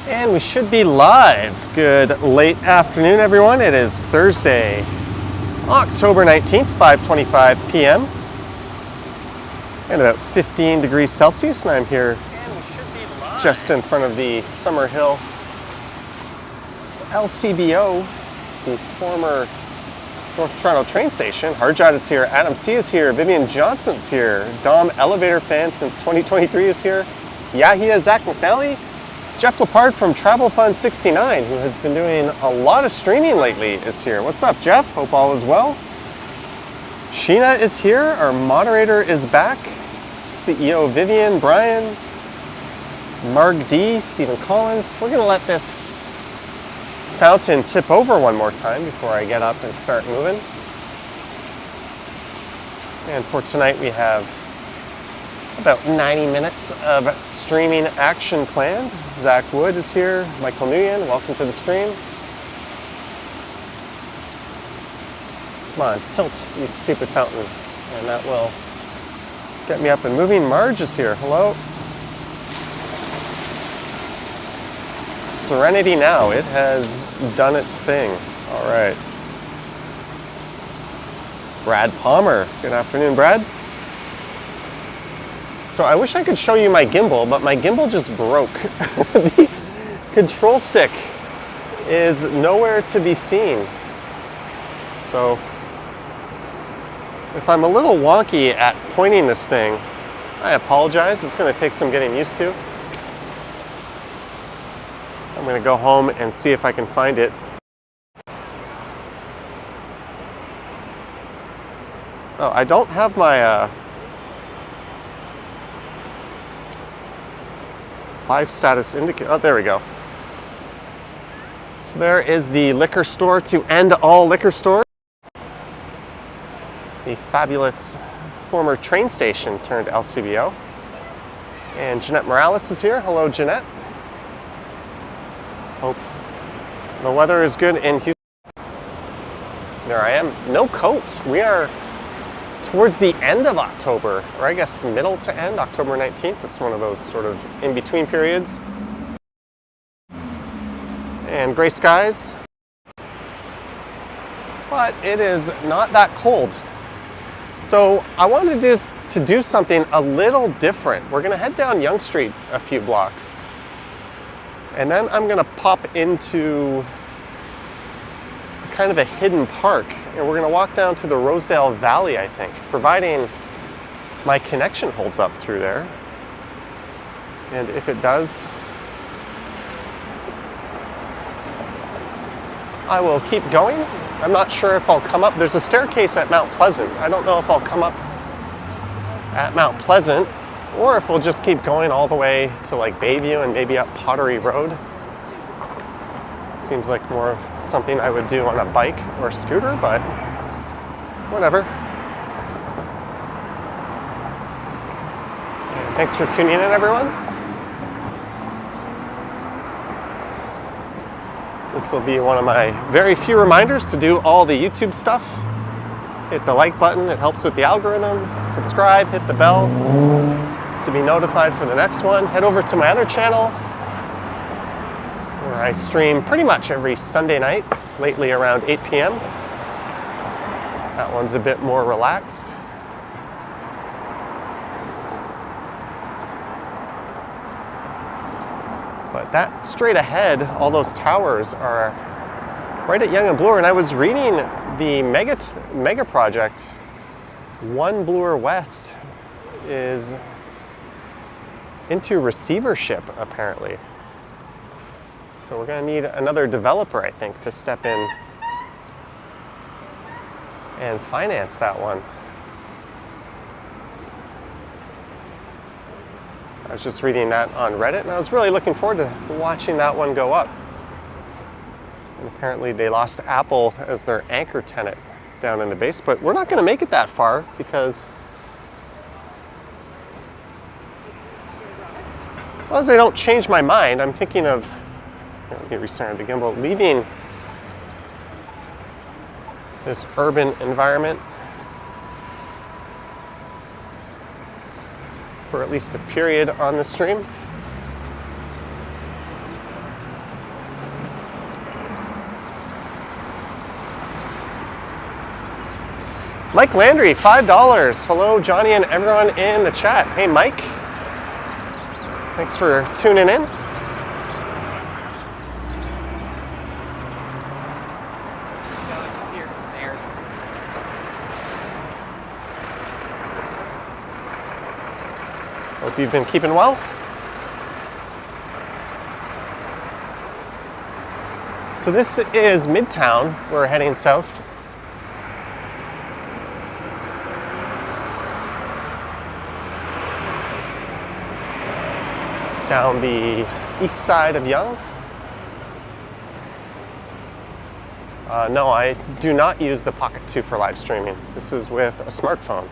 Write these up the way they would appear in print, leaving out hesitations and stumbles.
And we should be live. Good late afternoon, everyone. It is Thursday, October 19th, 5:25 p.m. and about 15 degrees Celsius, and I'm here just in front of the Summerhill LCBO, the former North Toronto train station. Harjot is here, Adam C is here, Vivian Johnson's here, Dom Elevator Fan since 2023 is here, Yahia Zach McNally, Jeff Lepard from Travel Fund 69, who has been doing a lot of streaming lately, is here. What's up, Jeff? Hope all is well. Sheena is here. Our moderator is back. CEO Vivian, Brian, Marg D, Stephen Collins. We're going to let this fountain tip over one more time before I get up and start moving. And for tonight, we have about 90 minutes of streaming action planned. Zach Wood is here. Michael Nguyen, welcome to the stream. Come on, tilt, you stupid fountain. And that will get me up and moving. Marge is here. Hello. Serenity now. It has done its thing. All right. Brad Palmer. Good afternoon, Brad. So I wish I could show you my gimbal, but my gimbal just broke. The control stick is nowhere to be seen. So if I'm a little wonky at pointing this thing, I apologize. It's going to take some getting used to. I'm going to go home and see if I can find it. Oh, I don't have my live status indicator. Oh, there we go. So there is the liquor store to end all liquor stores. The fabulous former train station turned LCBO. And Jeanette Morales is here. Hello, Jeanette. Hope the weather is good in Houston. There I am. No coat. We are towards the end of October, or I guess middle to end, October 19th. It's one of those sort of in-between periods. And gray skies. But it is not that cold. So I wanted to do something a little different. We're going to head down Yonge Street a few blocks. And then I'm going to pop into kind of a hidden park, and we're going to walk down to the Rosedale Valley, I think, providing my connection holds up through there. And if it does, I will keep going. I'm not sure if I'll come up. There's a staircase at Mount Pleasant. I don't know if I'll come up at Mount Pleasant or if we'll just keep going all the way to like Bayview and maybe up Pottery Road. Seems like more of something I would do on a bike or scooter, but whatever. And thanks for tuning in, everyone. This will be one of my very few reminders to do all the YouTube stuff. Hit the like button, it helps with the algorithm. Subscribe, hit the bell to be notified for the next one. Head over to my other channel, where I stream pretty much every Sunday night, lately around 8 p.m. That one's a bit more relaxed. But that straight ahead, all those towers are right at Yonge and Bloor, and I was reading the mega project, One Bloor West, is into receivership, apparently. So we're going to need another developer, I think, to step in and finance that one. I was just reading that on Reddit, and I was really looking forward to watching that one go up. And apparently they lost Apple as their anchor tenant down in the base, but we're not going to make it that far because as long as I don't change my mind, I'm thinking of, let me recenter the gimbal, leaving this urban environment for at least a period on the stream. Mike Landry, $5. Hello, Johnny and everyone in the chat. Hey, Mike. Thanks for tuning in. Hope you've been keeping well. So this is Midtown. We're heading south. Down the east side of Yonge. No, I do not use the Pocket 2 for live streaming. This is with a smartphone.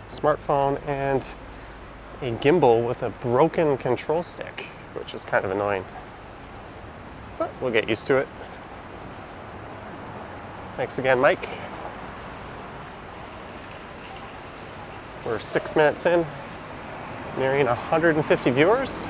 Smartphone and a gimbal with a broken control stick, which is kind of annoying. But we'll get used to it. Thanks again, Mike. We're 6 minutes in, nearing 150 viewers.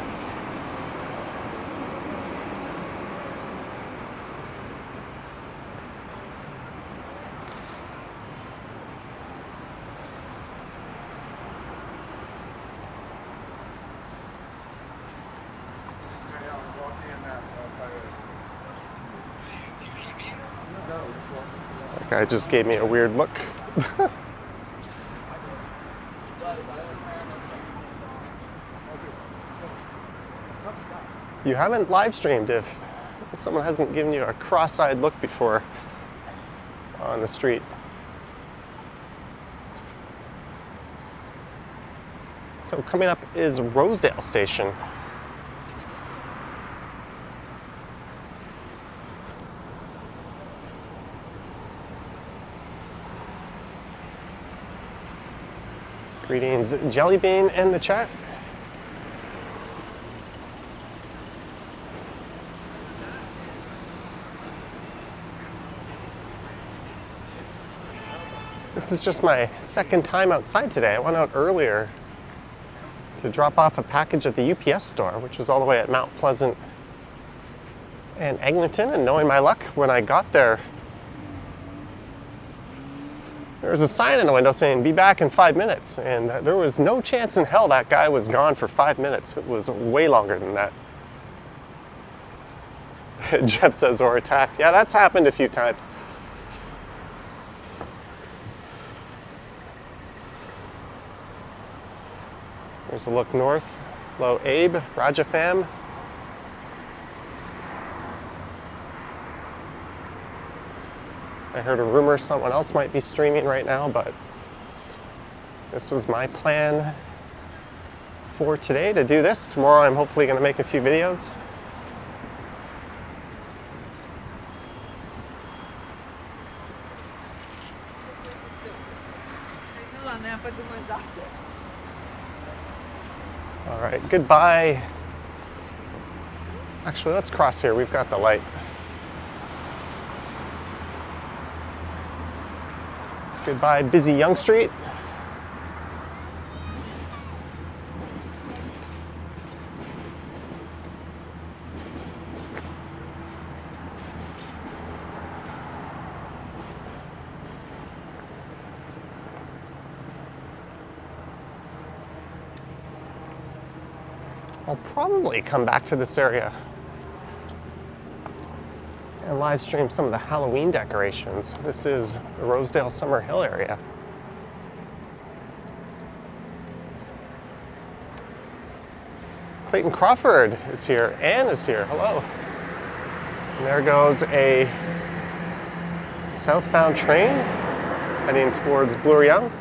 That guy just gave me a weird look. You haven't live streamed if someone hasn't given you a cross-eyed look before on the street. So coming up is Rosedale Station. Greetings, Jellybean in the chat. This is just my second time outside today. I went out earlier to drop off a package at the UPS store, which is all the way at Mount Pleasant and Eglinton, and knowing my luck, when I got there, there was a sign in the window saying, "Be back in 5 minutes." And there was no chance in hell that guy was gone for 5 minutes. It was way longer than that. Jeff says, or attacked. Yeah, that's happened a few times. There's a look north. Hello, Abe, Raja fam. I heard a rumor someone else might be streaming right now, but this was my plan for today, to do this. Tomorrow I'm hopefully going to make a few videos. All right, goodbye. Actually, let's cross here. We've got the light. Goodbye, busy Yonge Street. I'll probably come back to this area and live stream some of the Halloween decorations. This is the Rosedale Summer Hill area. Clayton Crawford is here. Anne is here. Hello. And there goes a southbound train heading towards Bloor Yonge.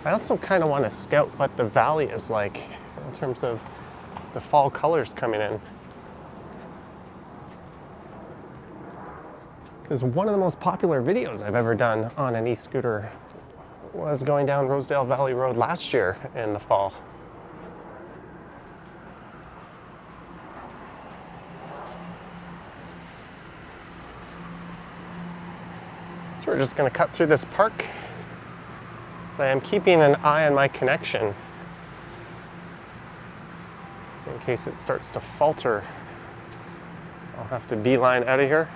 I also kind of want to scout what the valley is like in terms of the fall colors coming in. Because one of the most popular videos I've ever done on an e-scooter was going down Rosedale Valley Road last year in the fall. So we're just going to cut through this park. I am keeping an eye on my connection in case it starts to falter. I'll have to beeline out of here.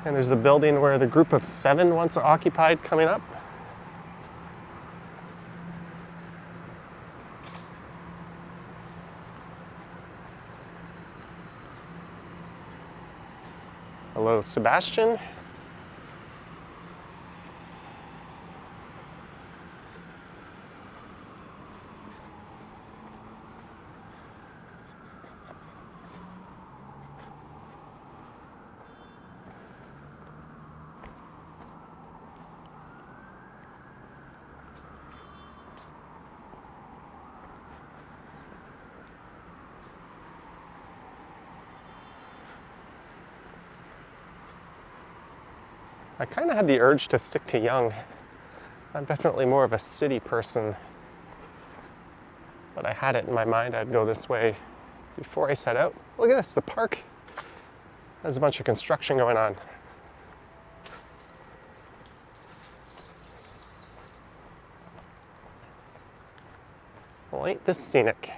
And there's the building where the group of 7 once occupied coming up. Hello, Sebastian. I kind of had the urge to stick to Yonge. I'm definitely more of a city person, but I had it in my mind I'd go this way before I set out. Look at this, the park has a bunch of construction going on. Well, ain't this scenic?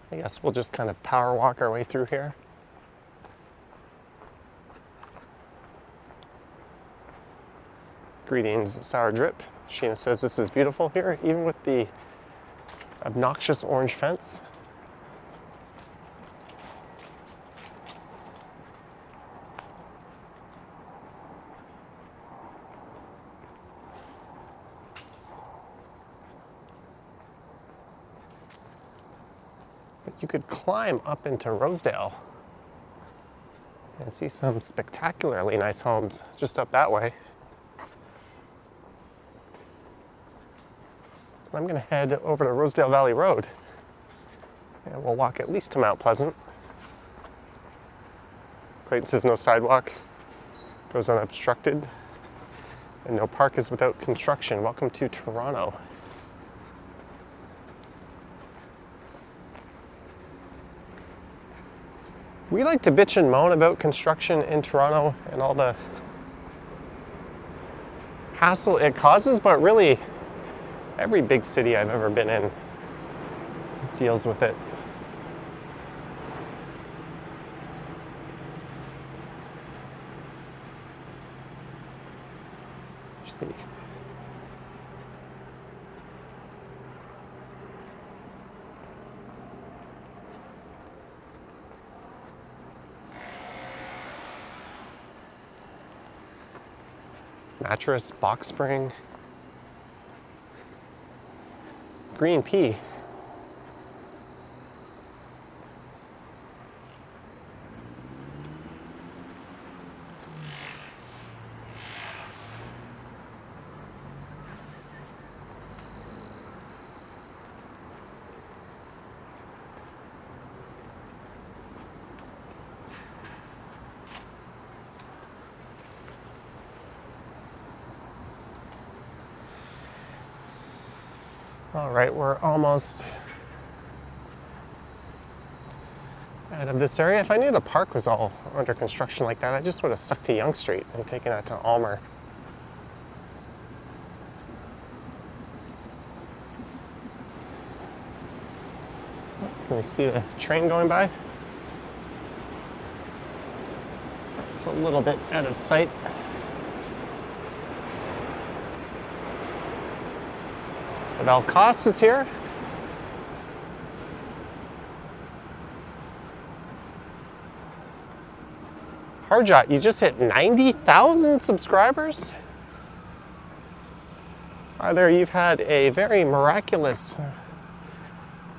I guess we'll just kind of power walk our way through here. Greetings, Sour Drip. Sheena says this is beautiful here, even with the obnoxious orange fence. You could climb up into Rosedale and see some spectacularly nice homes just up that way. I'm going to head over to Rosedale Valley Road and we'll walk at least to Mount Pleasant. Clayton says no sidewalk goes unobstructed and no park is without construction. Welcome to Toronto. We like to bitch and moan about construction in Toronto and all the hassle it causes, but really every big city I've ever been in deals with it. Just the mattress, box spring, green pea. All right, we're almost out of this area. If I knew the park was all under construction like that, I just would have stuck to Yonge Street and taken that to Almer. Can we see the train going by? It's a little bit out of sight. Valcos is here. Harjot, you just hit 90,000 subscribers? Either you've had a very miraculous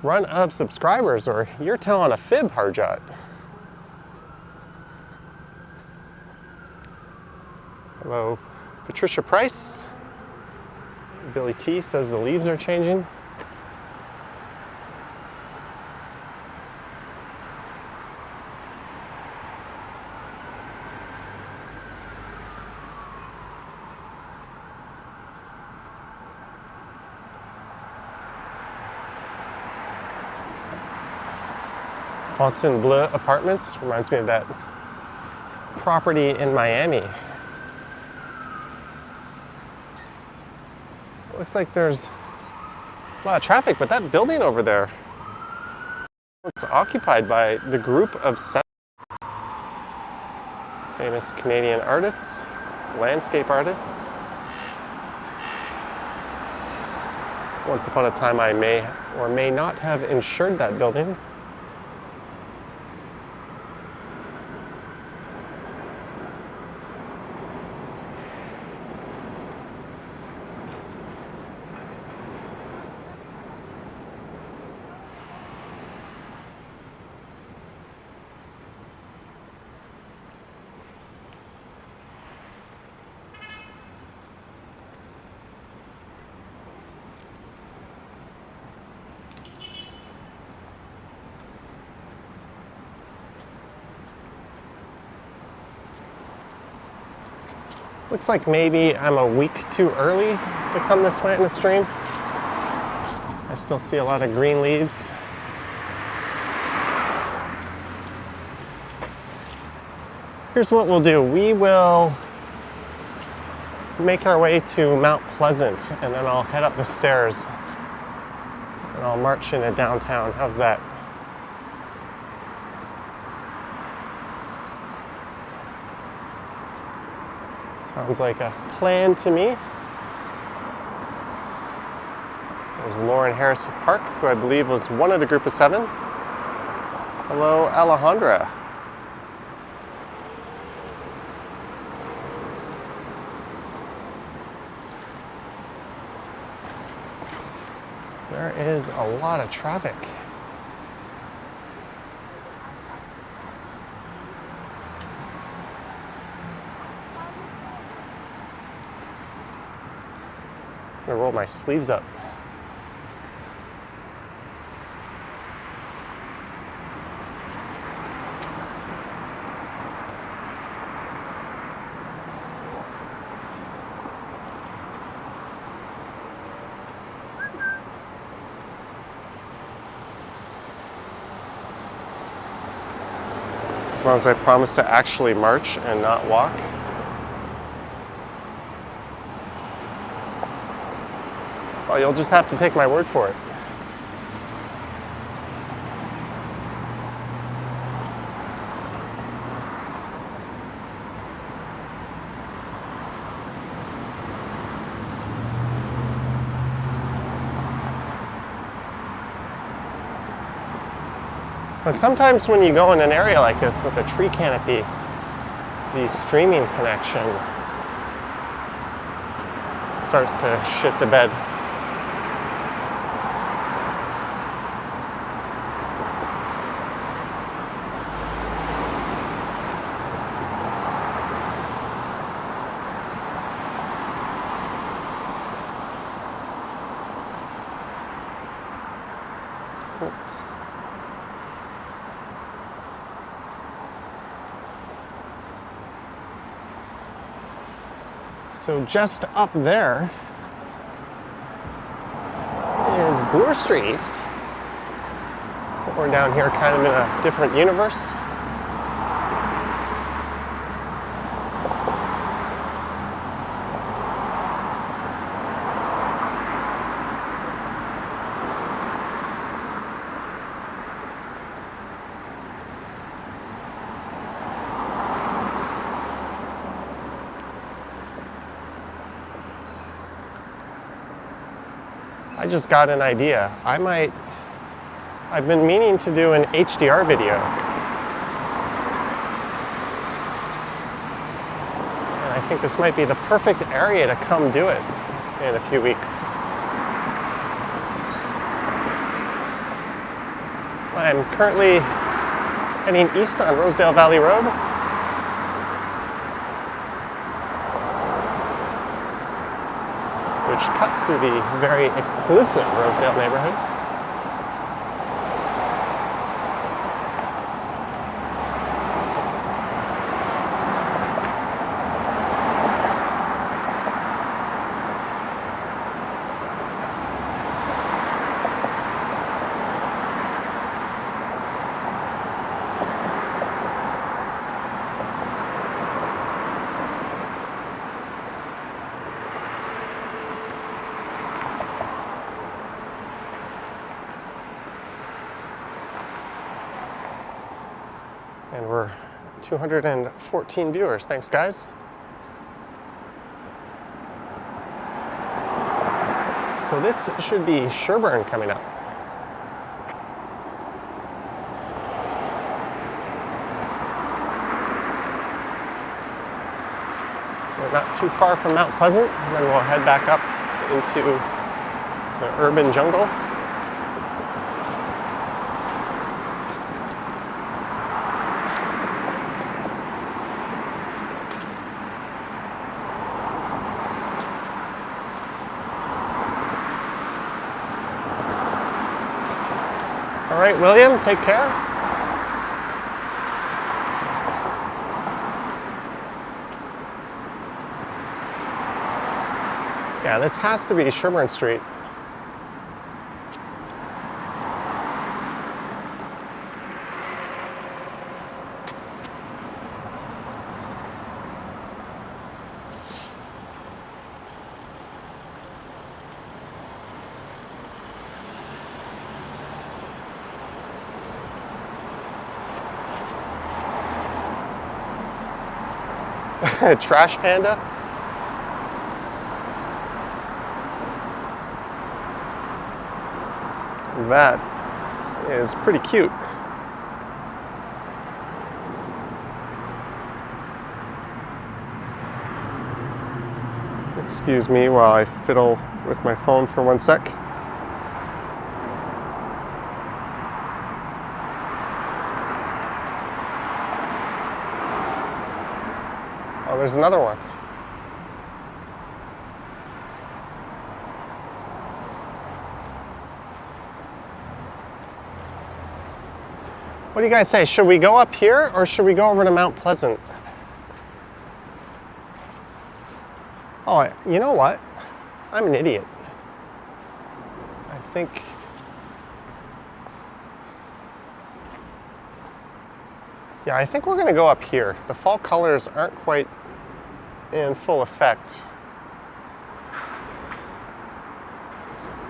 run of subscribers or you're telling a fib, Harjot. Hello, Patricia Price. Billy T says the leaves are changing. Fontainebleau Apartments. Reminds me of that property in Miami. Looks like there's a lot of traffic, but that building over there, it's occupied by the group of 7 famous Canadian artists, landscape artists. Once upon a time, I may or may not have insured that building. Looks like maybe I'm a week too early to come this way in the stream. I still see a lot of green leaves. Here's what we'll do. We will make our way to Mount Pleasant, and then I'll head up the stairs and I'll march into downtown. How's that? Sounds like a plan to me. There's Lauren Harrison Park, who I believe was one of the group of 7. Hello, Alejandra. There is a lot of traffic. I'm gonna roll my sleeves up. As long as I promise to actually march and not walk. Well, you'll just have to take my word for it. But sometimes when you go in an area like this with a tree canopy, the streaming connection starts to shit the bed. So just up there is Bloor Street East. We're down here kind of in a different universe. I just got an idea. I've been meaning to do an HDR video. And I think this might be the perfect area to come do it in a few weeks. I'm currently heading east on Rosedale Valley Road. Which cuts through the very exclusive Rosedale neighborhood. And we're 214 viewers. Thanks, guys. So this should be Sherburne coming up. So we're not too far from Mount Pleasant, and then we'll head back up into the urban jungle. All right, William, take care. Yeah, this has to be Sherburne Street. Trash panda. That is pretty cute. Excuse me while I fiddle with my phone for 1 sec. Oh, there's another one. What do you guys say? Should we go up here or should we go over to Mount Pleasant? Oh, you know what? I'm an idiot. I think... Yeah, I think we're going to go up here. The fall colors aren't quite in full effect.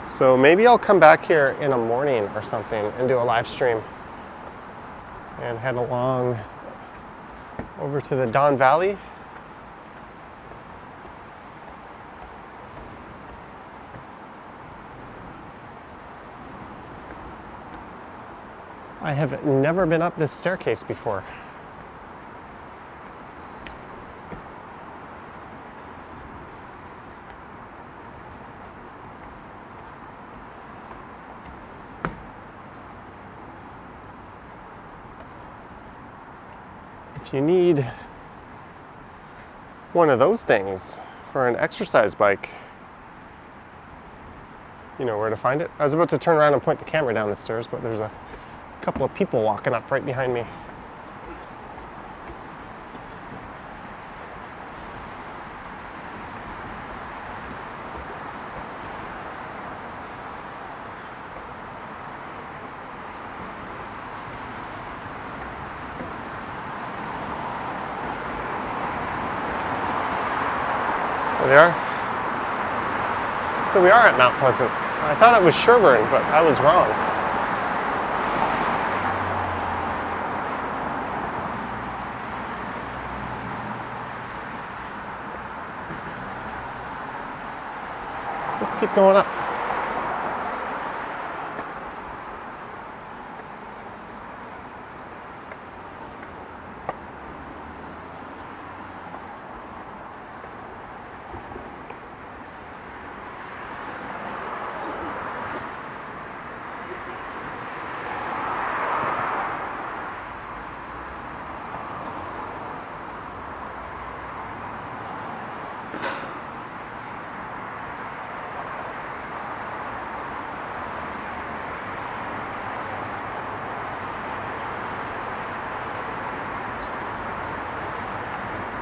So maybe I'll come back here in a morning or something and do a live stream and head along over to the Don Valley. I have never been up this staircase before. If you need one of those things for an exercise bike, you know where to find it. I was about to turn around and point the camera down the stairs, but there's a couple of people walking up right behind me. There they are. So we are at Mount Pleasant. I thought it was Sherburne, but I was wrong. Let's keep going up.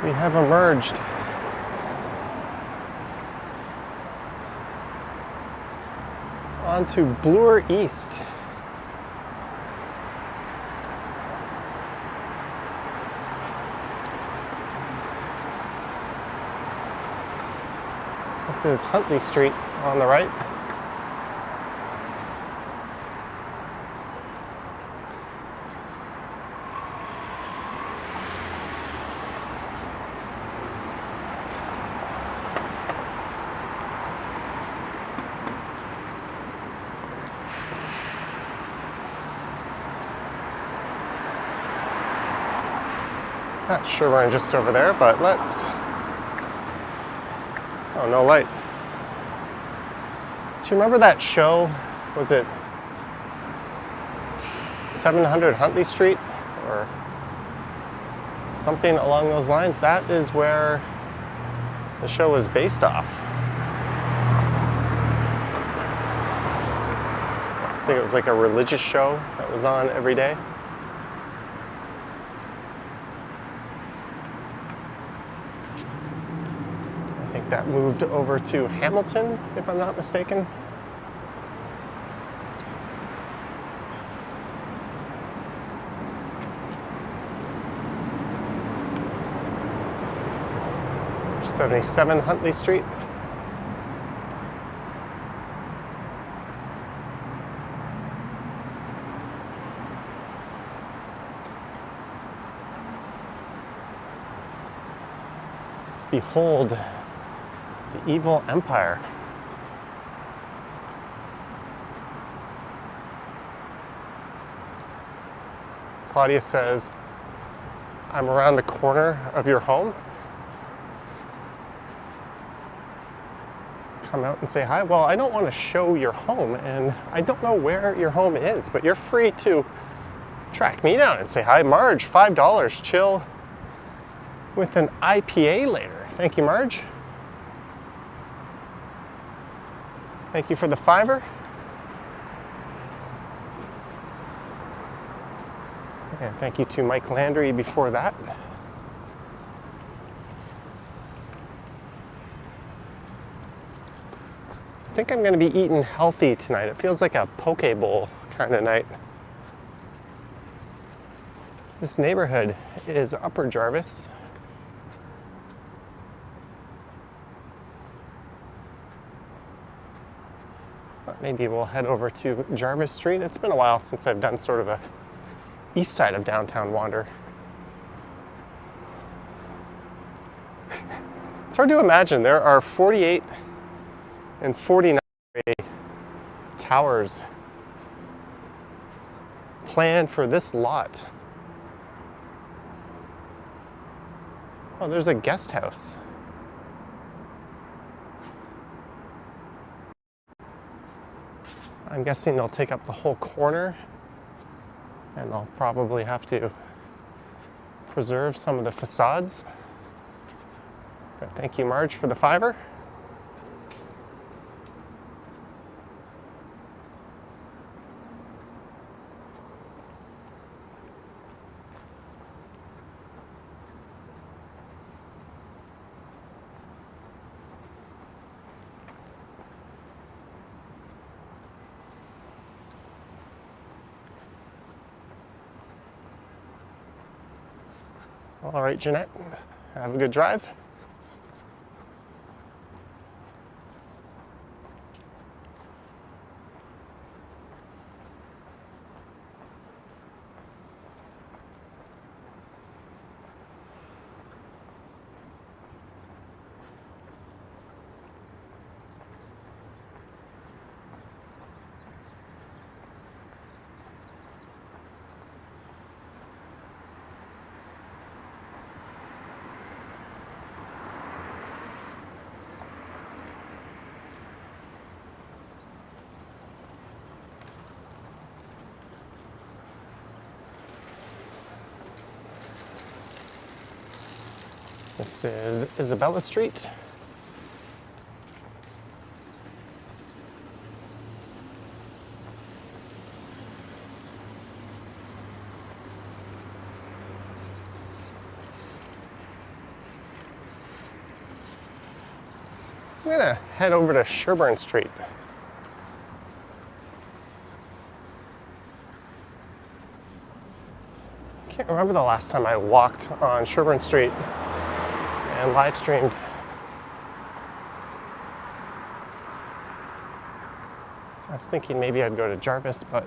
We have emerged onto Bloor East. This is Huntley Street on the right. That's Sherburne just over there, but let's... Oh, no light. So you remember that show? Was it 700 Huntley Street or something along those lines? That is where the show was based off. I think it was like a religious show that was on every day. I think that moved over to Hamilton, if I'm not mistaken. There's 77 Huntley Street. Behold the evil empire. Claudia says, I'm around the corner of your home. Come out and say hi. Well, I don't want to show your home, and I don't know where your home is, but you're free to track me down and say hi. Marge, $5, chill with an IPA later. Thank you, Marge. Thank you for the $5. And thank you to Mike Landry before that. I think I'm going to be eating healthy tonight. It feels like a poke bowl kind of night. This neighborhood is Upper Jarvis. But maybe we'll head over to Jarvis Street. It's been a while since I've done sort of a east side of downtown wander. It's hard to imagine. There are 48 and 49 towers planned for this lot. Oh, there's a guest house. I'm guessing they'll take up the whole corner, and they'll probably have to preserve some of the facades. But thank you, Marge, for the $5. All right, Jeanette, have a good drive. This is Isabella Street. I'm gonna head over to Sherburne Street. Can't remember the last time I walked on Sherburne Street and live streamed. I was thinking maybe I'd go to Jarvis, but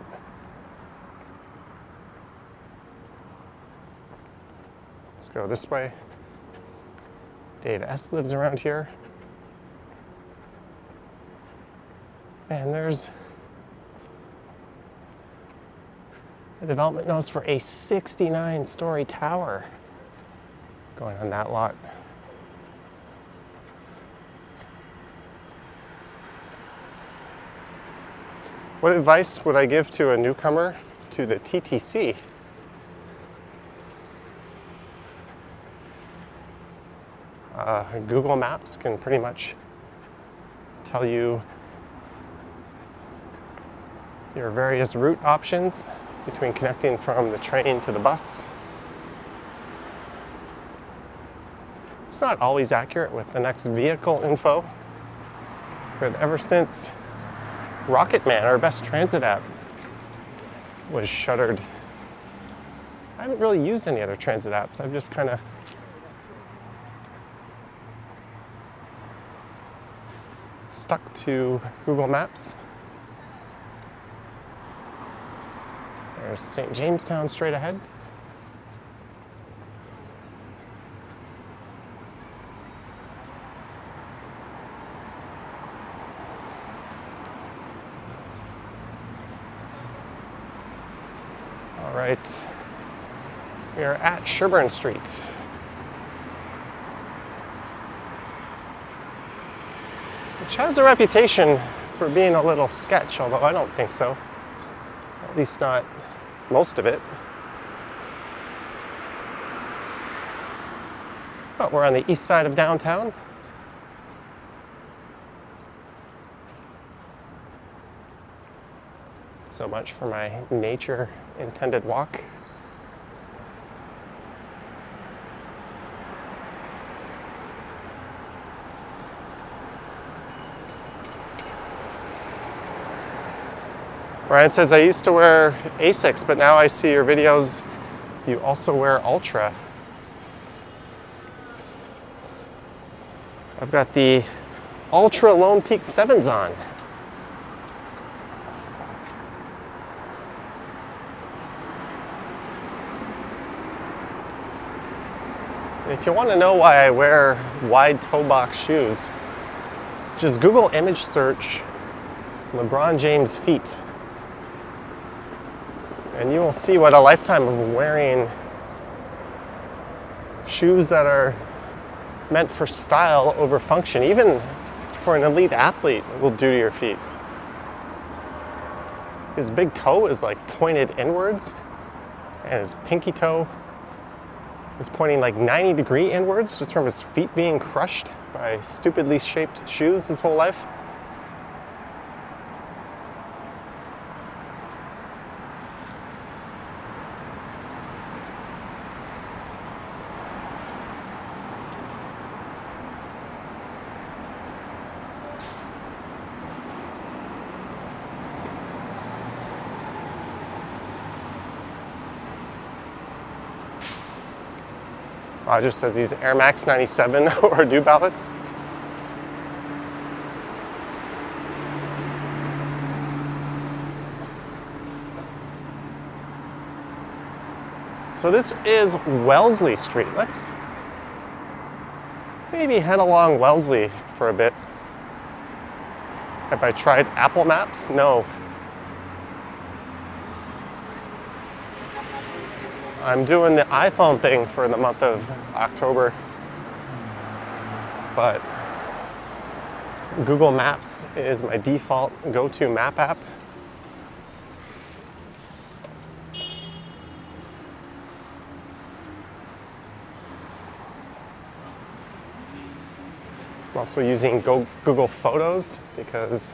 let's go this way. Dave S. lives around here. And there's a development notice for a 69-story tower. going on that lot. What advice would I give to a newcomer to the TTC? Google Maps can pretty much tell you your various route options between connecting from the train to the bus. It's not always accurate with the next vehicle info, but ever since Rocketman, our best transit app, was shuttered, I haven't really used any other transit apps. I've just kind of stuck to Google Maps. There's St. Jamestown straight ahead. All right, we are at Sherburne Street. Which has a reputation for being a little sketch, although I don't think so. At least not most of it. But we're on the east side of downtown. So much for my nature-intended walk. Ryan says, I used to wear Asics, but now I see your videos, you also wear Ultra. I've got the Ultra Lone Peak 7s on. If you want to know why I wear wide toe box shoes, just Google image search LeBron James feet. And you will see what a lifetime of wearing shoes that are meant for style over function, even for an elite athlete, will do to your feet. His big toe is like pointed inwards, and his pinky toe is pointing like 90-degree inwards just from his feet being crushed by stupidly shaped shoes his whole life. Roger says these Air Max 97 or New Balance. So this is Wellesley Street. Let's maybe head along Wellesley for a bit. Have I tried Apple Maps? No. I'm doing the iPhone thing for the month of October, but Google Maps is my default go-to map app. I'm also using Google Photos because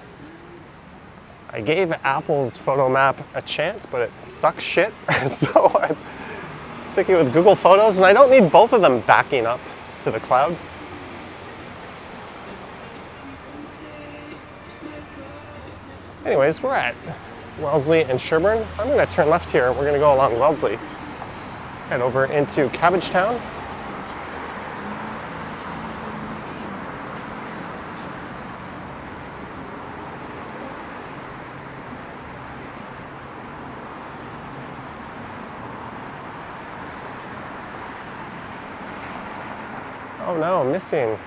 I gave Apple's photo map a chance, but it sucks shit. So I'm sticking with Google Photos, and I don't need both of them backing up to the cloud. Anyways, we're at Wellesley and Sherburne. I'm going to turn left here. We're going to go along Wellesley, head over into Cabbage Town. Oh no, missing.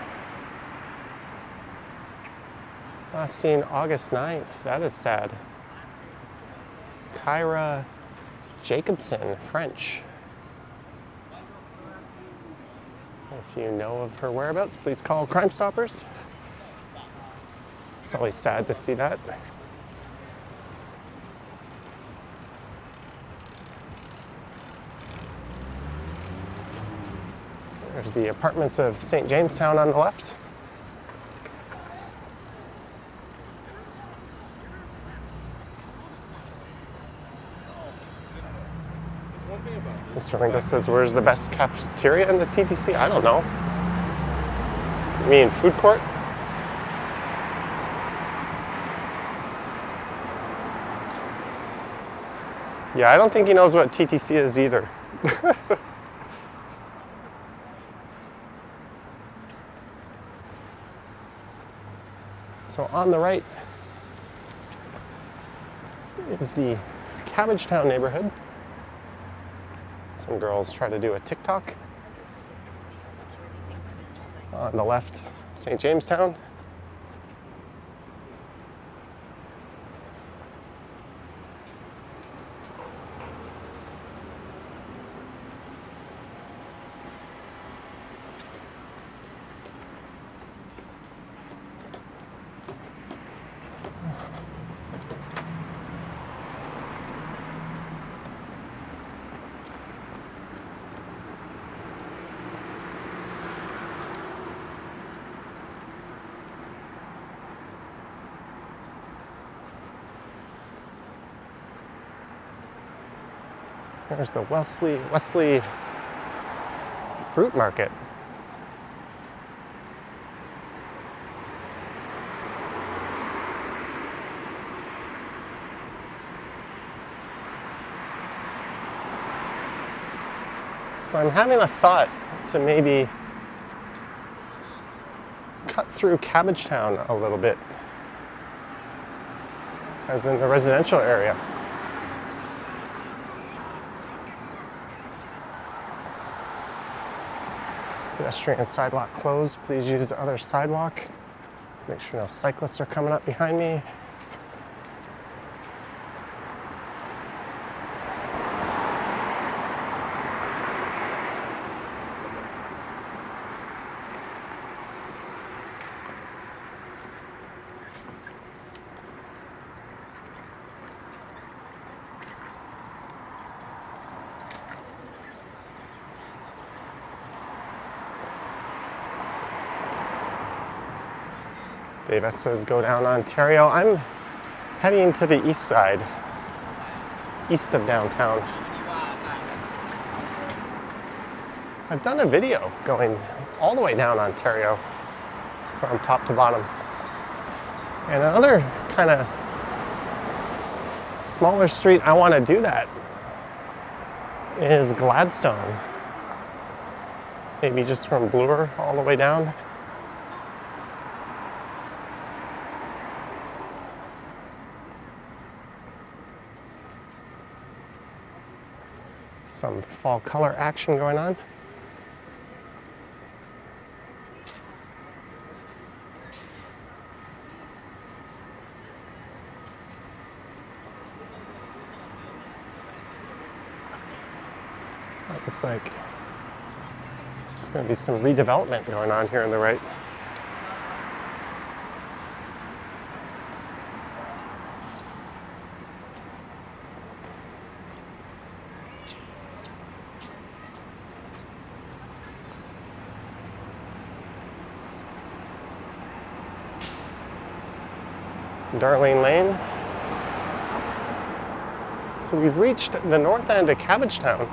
Last seen August 9th. That is sad. Kyra Jacobson, French. If you know of her whereabouts, please call Crime Stoppers. It's always sad to see that. There's the apartments of St. Jamestown on the left. Mr. Lingo says, where's the best cafeteria in the TTC? I don't know. You mean food court? Yeah, I don't think he knows what TTC is either. So on the right is the Cabbage Town neighborhood. Some girls try to do a TikTok. On the left, St. Jamestown. There's the Wesley Fruit Market. So I'm having a thought to maybe cut through Cabbage Town a little bit, as in the residential area. Pedestrian sidewalk closed. Please use the other sidewalk. Make sure no cyclists are coming up behind me. Dave S says go down Ontario. I'm heading to the east side, east of downtown. I've done a video going all the way down Ontario from top to bottom. And another kind of smaller street I want to do that is Gladstone. Maybe just from Bloor all the way down. Some fall color action going on. That looks like there's going to be some redevelopment going on here on the right. Darlene Lane. So we've reached the north end of Cabbage Town.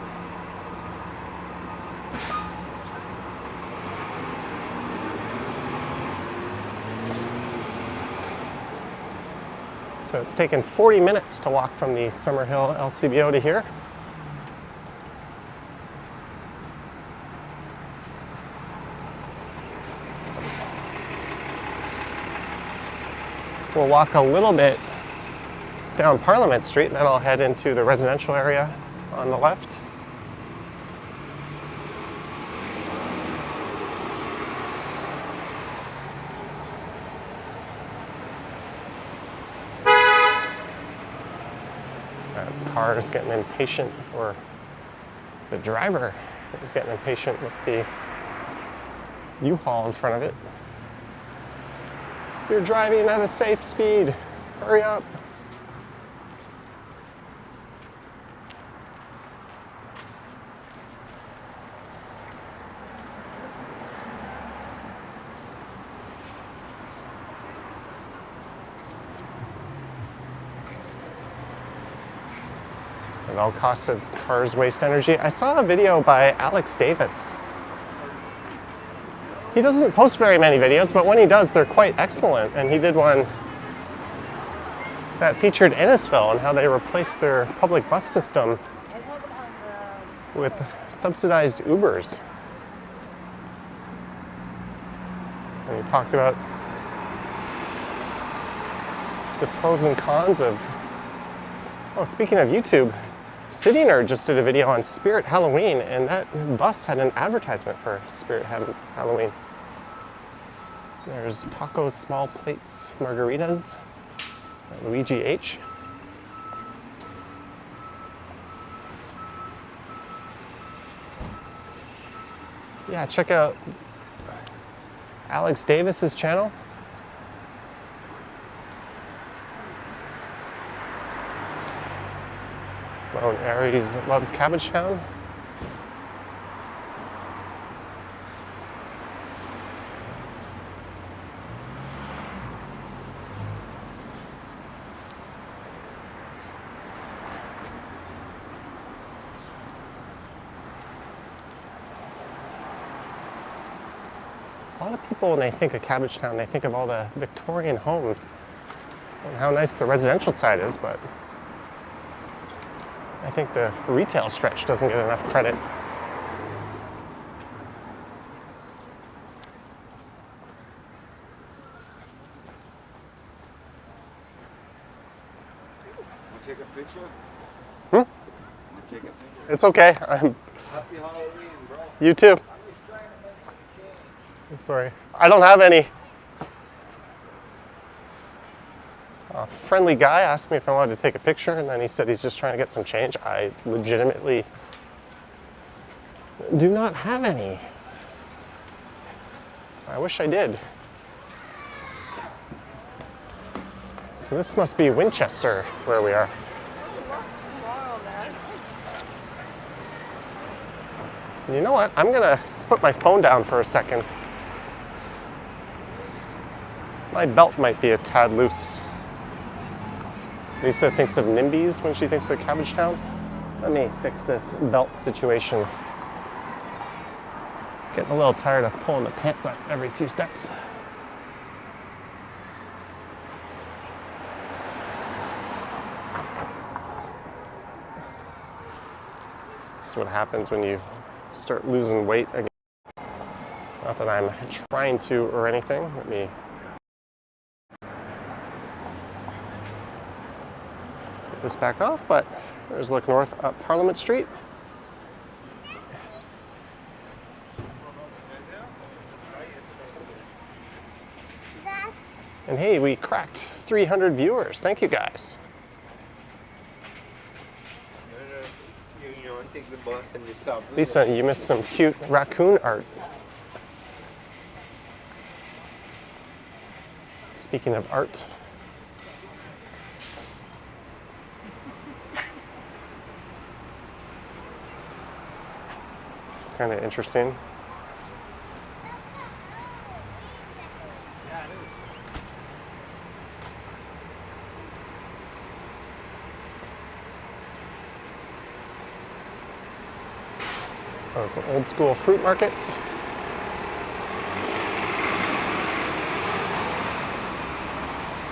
So it's taken 40 minutes to walk from the Summerhill LCBO to here. We'll walk a little bit down Parliament Street, and then I'll head into the residential area on the left. That car is getting impatient, or the driver is getting impatient with the U-Haul in front of it. You're driving at a safe speed. Hurry up. At all costs, its cars waste energy. I saw a video by Alex Davis. He doesn't post very many videos, but when he does, they're quite excellent. And he did one that featured Innisfil and how they replaced their public bus system with subsidized Ubers. And he talked about the pros and cons of... Oh, speaking of YouTube, City Nerd just did a video on Spirit Halloween, and that bus had an advertisement for Spirit Halloween. There's tacos, small plates, margaritas, Luigi H. Yeah, check out Alex Davis's channel. Lone Aries loves Cabbage Town. A lot of people, when they think of Cabbage Town, they think of all the Victorian homes and how nice the residential side is, but I think the retail stretch doesn't get enough credit. Take a picture? Hmm? Take a picture? It's okay. Happy Halloween, bro. You too. Sorry. I don't have any. A friendly guy asked me if I wanted to take a picture, and then he said he's just trying to get some change. I legitimately do not have any. I wish I did. So this must be Winchester, where we are. You know what? I'm gonna put my phone down for a second. My belt might be a tad loose. Lisa thinks of NIMBYs when she thinks of Cabbage Town. Let me fix this belt situation. Getting a little tired of pulling the pants up every few steps. This is what happens when you start losing weight again. Not that I'm trying to or anything. Let me get this back off, but there's look north up Parliament Street. And hey, we cracked 300 viewers. Thank you guys. Take the bus and just stop. Lisa, you missed some cute raccoon art. Speaking of art. It's kind of interesting. Some old school fruit markets.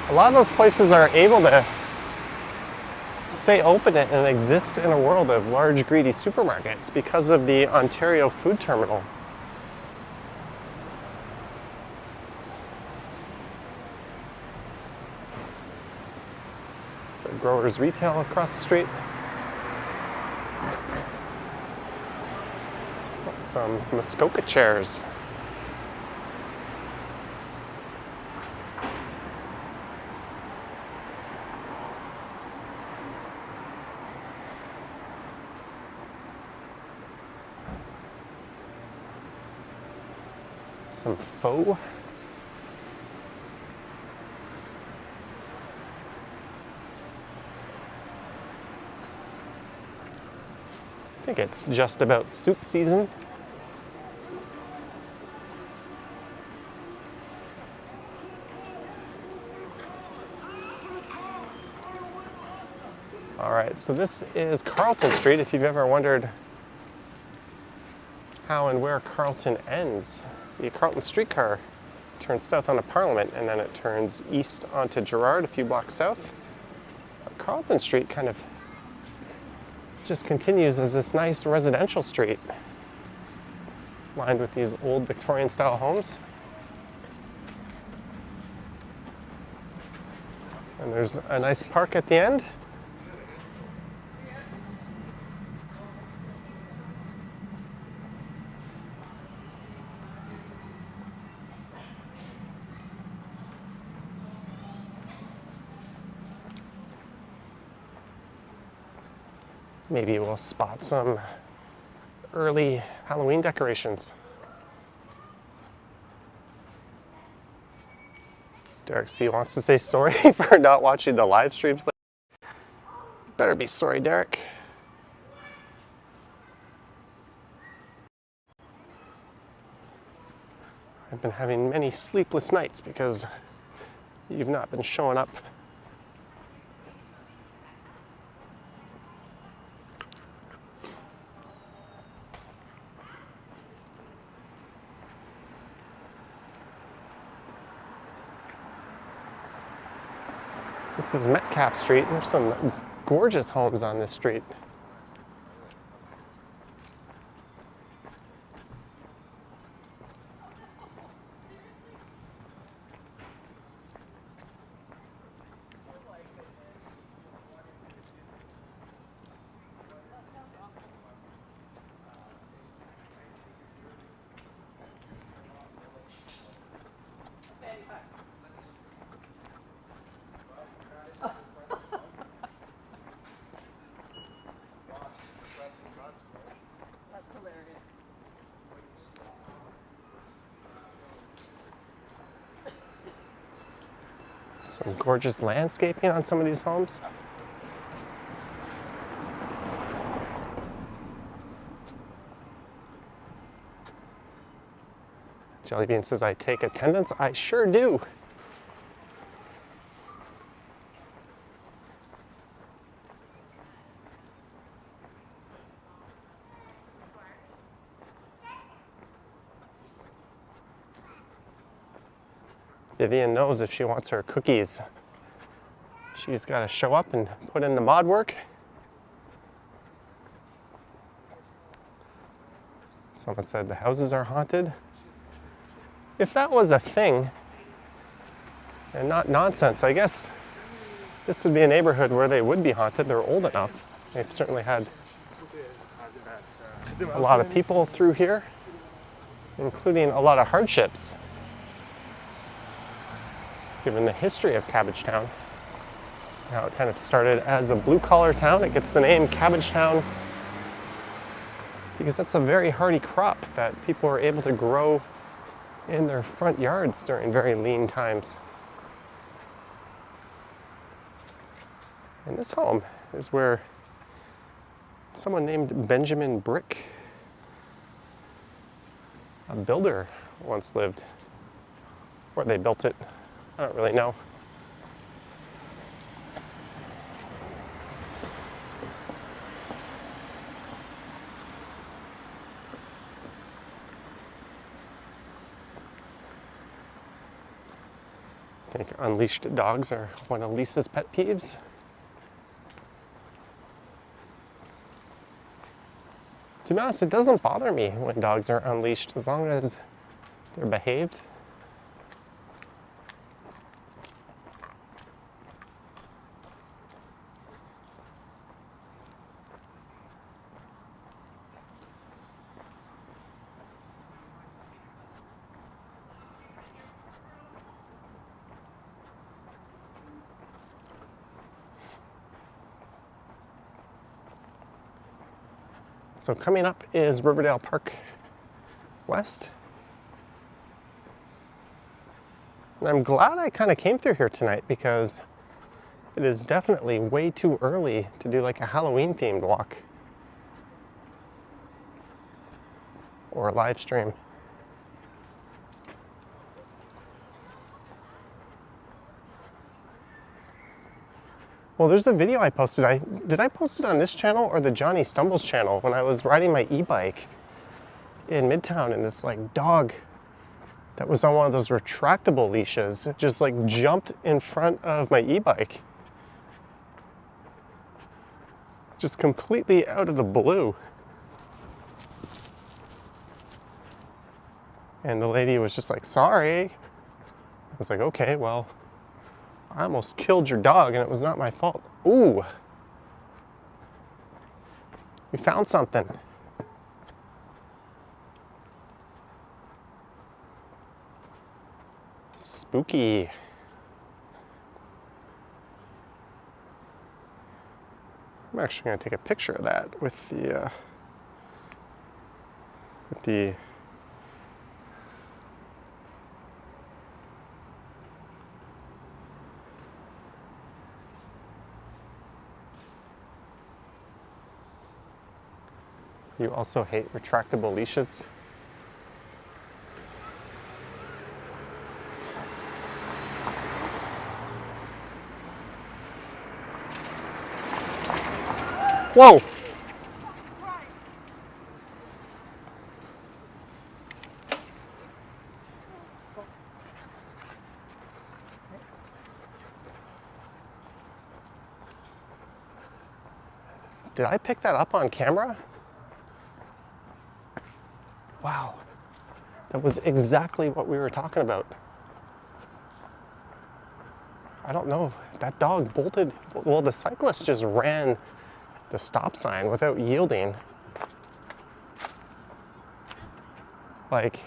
A lot of those places are able to stay open and exist in a world of large, greedy supermarkets because of the Ontario Food Terminal. So Growers Retail across the street. Some Muskoka chairs. Some faux. I think it's just about soup season. All right, so this is Carlton Street. If you've ever wondered how and where Carlton ends, the Carlton streetcar turns south onto Parliament and then it turns east onto Gerrard a few blocks south. But Carlton Street kind of just continues as this nice residential street lined with these old Victorian style homes. And there's a nice park at the end. Maybe we'll spot some early Halloween decorations. Derek C wants to say sorry for not watching the live streams. Better be sorry, Derek. I've been having many sleepless nights because you've not been showing up. This is Metcalf Street. There's some gorgeous homes on this street. Some gorgeous landscaping on some of these homes. Jellybean says, I take attendance. I sure do. Vivian knows if she wants her cookies, she's got to show up and put in the mod work. Someone said the houses are haunted. If that was a thing, and not nonsense, I guess this would be a neighborhood where they would be haunted. They're old enough. They've certainly had a lot of people through here, including a lot of hardships. Given the history of Cabbage Town, how it kind of started as a blue-collar town. It gets the name Cabbage Town because that's a very hardy crop that people are able to grow in their front yards during very lean times. And this home is where someone named Benjamin Brick, a builder, once lived. Or they built it. I don't really know. I think unleashed dogs are one of Lisa's pet peeves. To be honest, it doesn't bother me when dogs are unleashed as long as they're behaved. So coming up is Riverdale Park West. And I'm glad I kind of came through here tonight because it is definitely way too early to do like a Halloween themed walk or a live stream. Well, there's a video I posted. Did I post it on this channel or the Johnny Stumbles channel when I was riding my e-bike in Midtown, and this like dog that was on one of those retractable leashes just like jumped in front of my e-bike. Just completely out of the blue. And the lady was just like, sorry. I was like, okay, well, I almost killed your dog and it was not my fault. Ooh. We found something. Spooky. I'm actually going to take a picture of that with the You also hate retractable leashes? Whoa! Did I pick that up on camera? Wow, that was exactly what we were talking about. I don't know, that dog bolted. Well, the cyclist just ran the stop sign without yielding. Like,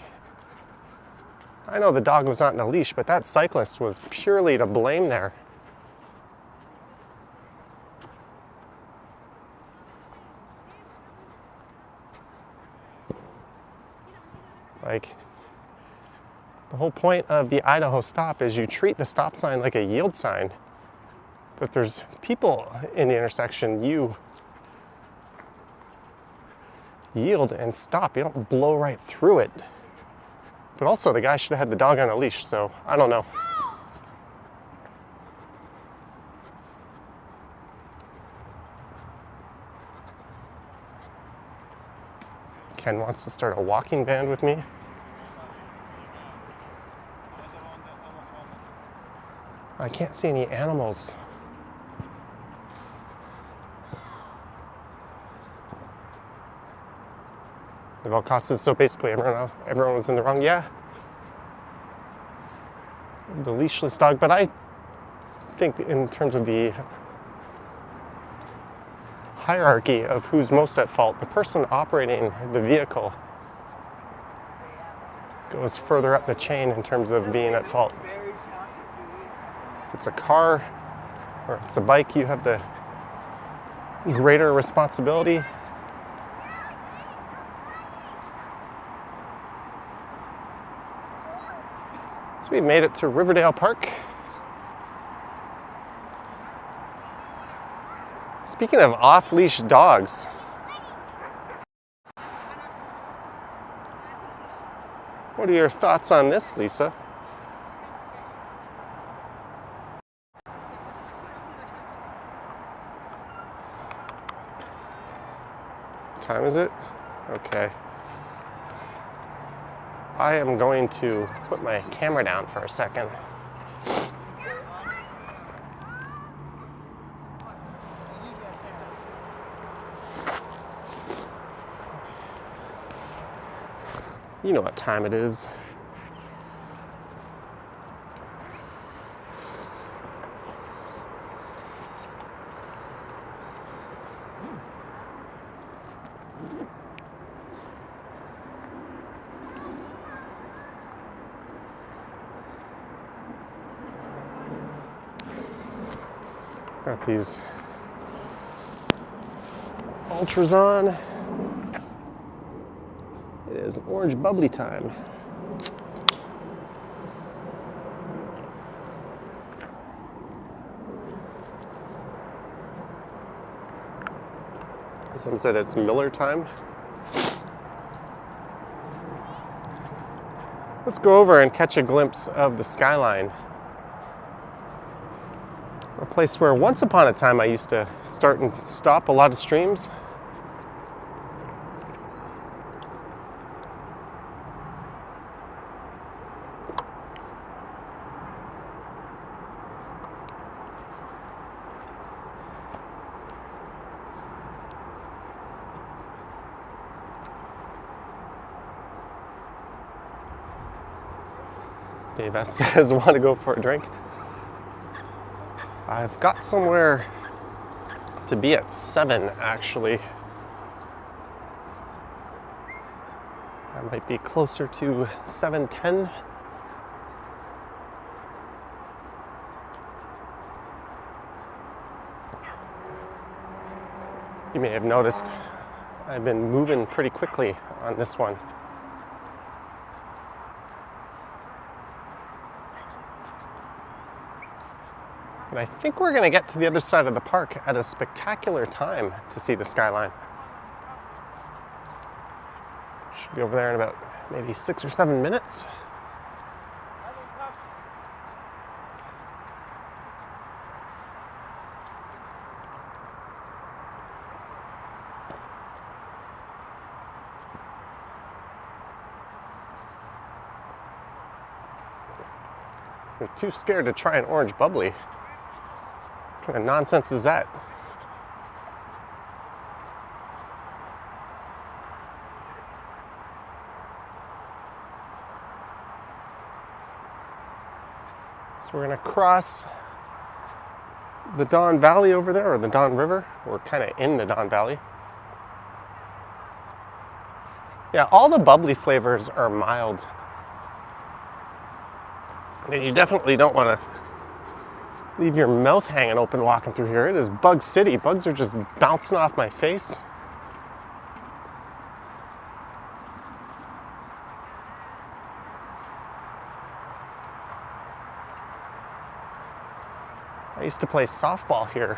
I know the dog was not in a leash, but that cyclist was purely to blame there. Like, the whole point of the Idaho stop is you treat the stop sign like a yield sign. But if there's people in the intersection, you yield and stop. You don't blow right through it. But also, the guy should have had the dog on a leash, so I don't know. Ken wants to start a walking band with me. I can't see any animals. The Valcasas, so basically everyone was in the wrong, yeah. The leashless dog, but I think in terms of the hierarchy of who's most at fault, the person operating the vehicle goes further up the chain in terms of being at fault. If it's a car or it's a bike, you have the greater responsibility. So we made it to Riverdale Park. Speaking of off-leash dogs, what are your thoughts on this, Lisa? What time is it? Okay. I am going to put my camera down for a second. You know what time it is. Got these ultras on. It is orange bubbly time. Some said it's Miller time. Let's go over and catch a glimpse of the skyline. A place where once upon a time I used to start and stop a lot of streams. Dave S says, want to go for a drink? I've got somewhere to be at 7, actually. I might be closer to 7:10. You may have noticed I've been moving pretty quickly on this one. And I think we're going to get to the other side of the park at a spectacular time to see the skyline. Should be over there in about maybe 6 or 7 minutes. I'm too scared to try an orange bubbly. What kind of nonsense is that? So we're going to cross the Don Valley over there, or the Don River. We're kind of in the Don Valley. Yeah, all the bubbly flavors are mild. And you definitely don't want to leave your mouth hanging open walking through here. It is bug city. Bugs are just bouncing off my face. I used to play softball here.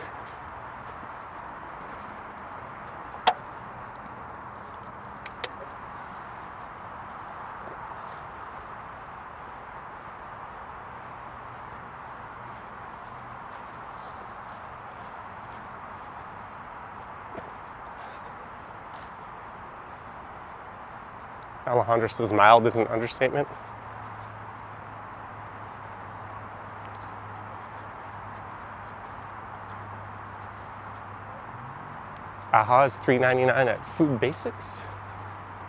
Alejandro says mild is an understatement. Aha is $3.99 at Food Basics.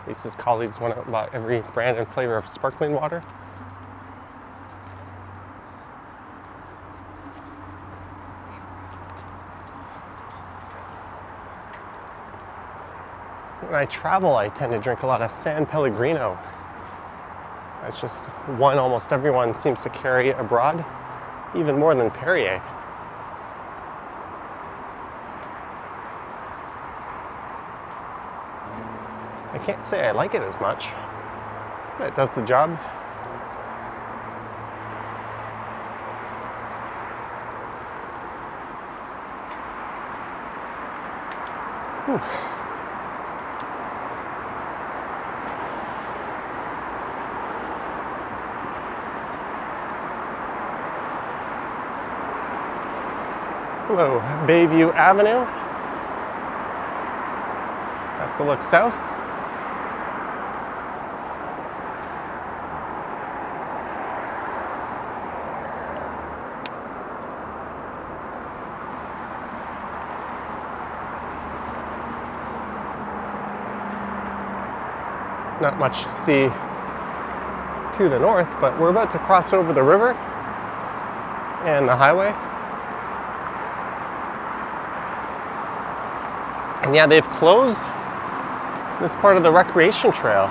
Lisa's colleagues went out and bought every brand and flavor of sparkling water. When I travel, I tend to drink a lot of San Pellegrino. That's just one almost everyone seems to carry abroad, even more than Perrier. I can't say I like it as much, but it does the job. Whew. Hello, Bayview Avenue. That's a look south. Not much to see to the north, but we're about to cross over the river and the highway. And yeah, they've closed this part of the recreation trail.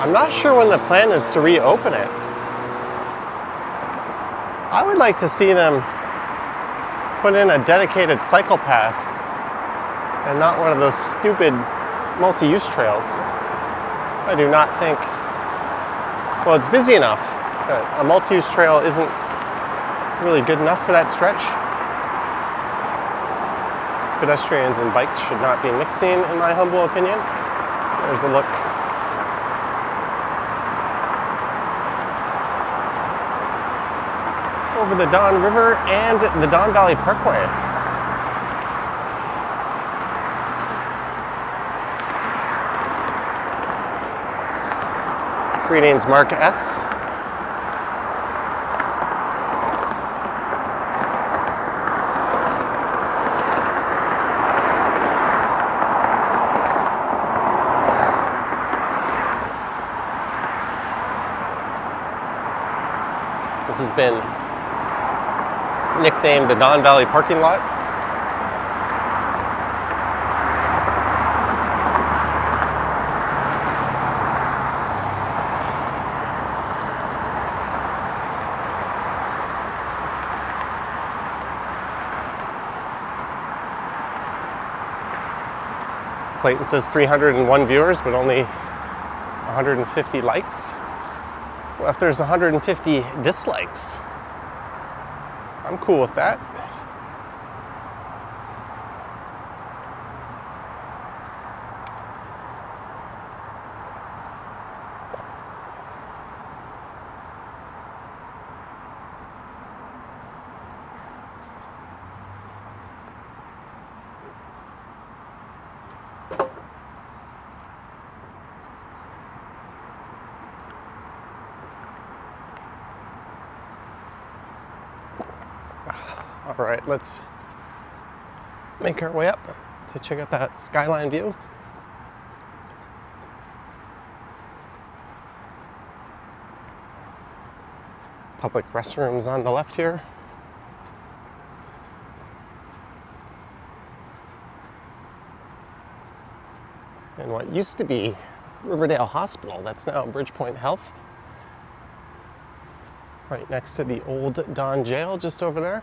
I'm not sure when the plan is to reopen it. I would like to see them put in a dedicated cycle path and not one of those stupid multi-use trails. I do not think, well, it's busy enough that a multi-use trail isn't really good enough for that stretch. Pedestrians and bikes should not be mixing, in my humble opinion. There's a look. Over the Don River and the Don Valley Parkway. Greetings, Mark S. This has been nicknamed the Don Valley parking lot. Clayton says 301 viewers, but only 150 likes. What if there's 150 dislikes? I'm cool with that. All right, let's make our way up to check out that skyline view. Public restrooms on the left here. And what used to be Riverdale Hospital, that's now Bridgepoint Health. Right next to the old Don Jail, just over there.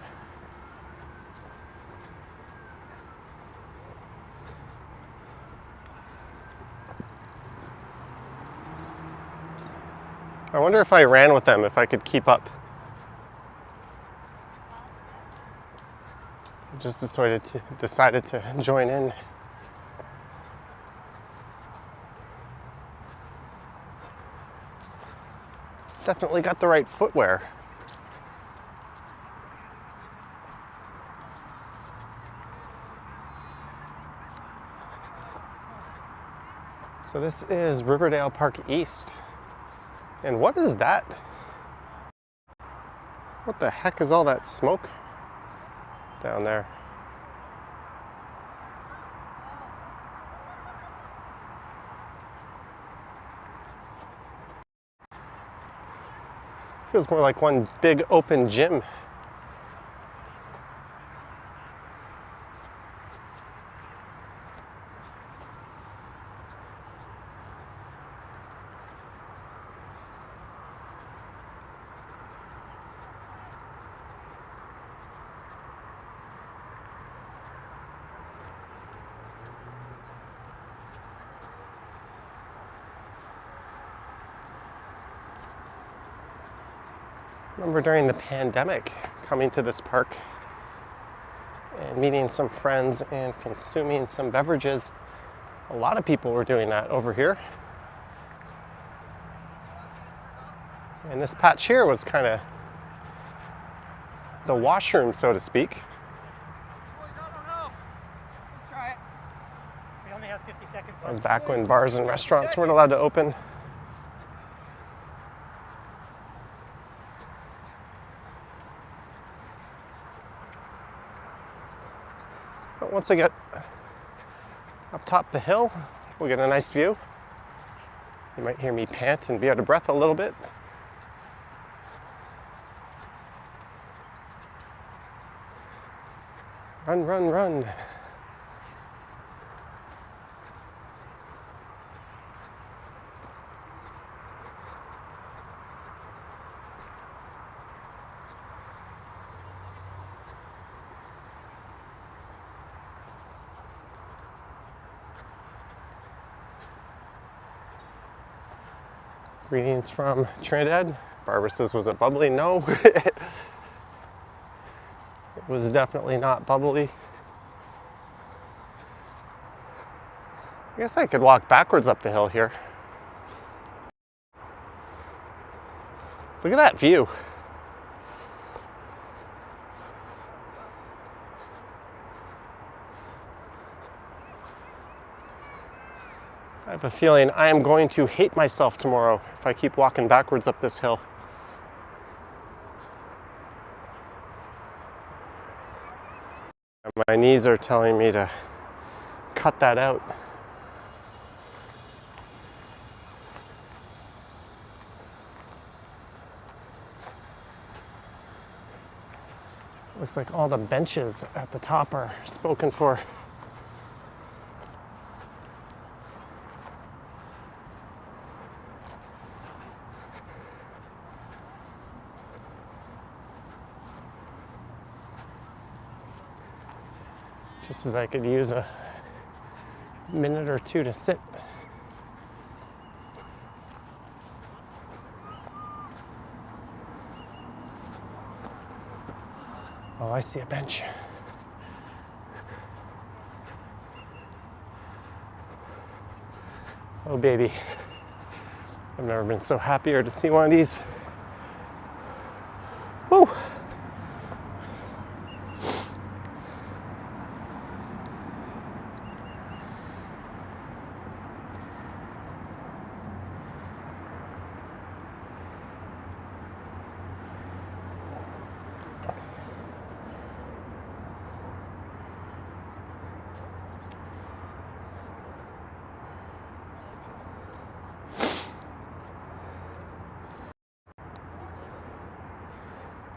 I wonder if I ran with them, if I could keep up. I just decided to join in. Definitely got the right footwear. So this is Riverdale Park East. And what is that? What the heck is all that smoke down there? Feels more like one big open gym. Remember during the pandemic coming to this park and meeting some friends and consuming some beverages. A lot of people were doing that over here. And this patch here was kind of the washroom, so to speak. Boys, I don't know. Let's try it. We only have 50 seconds. That was back when bars and restaurants weren't allowed to open. But once I get up top the hill, we'll get a nice view. You might hear me pant and be out of breath a little bit. Run, run, run. Greetings from Trinidad. Barbara says, was it bubbly? No. It was definitely not bubbly. I guess I could walk backwards up the hill here. Look at that view. I have a feeling I am going to hate myself tomorrow if I keep walking backwards up this hill. And my knees are telling me to cut that out. Looks like all the benches at the top are spoken for. Just as I could use a minute or two to sit. Oh, I see a bench. Oh, baby. I've never been so happier to see one of these. Woo!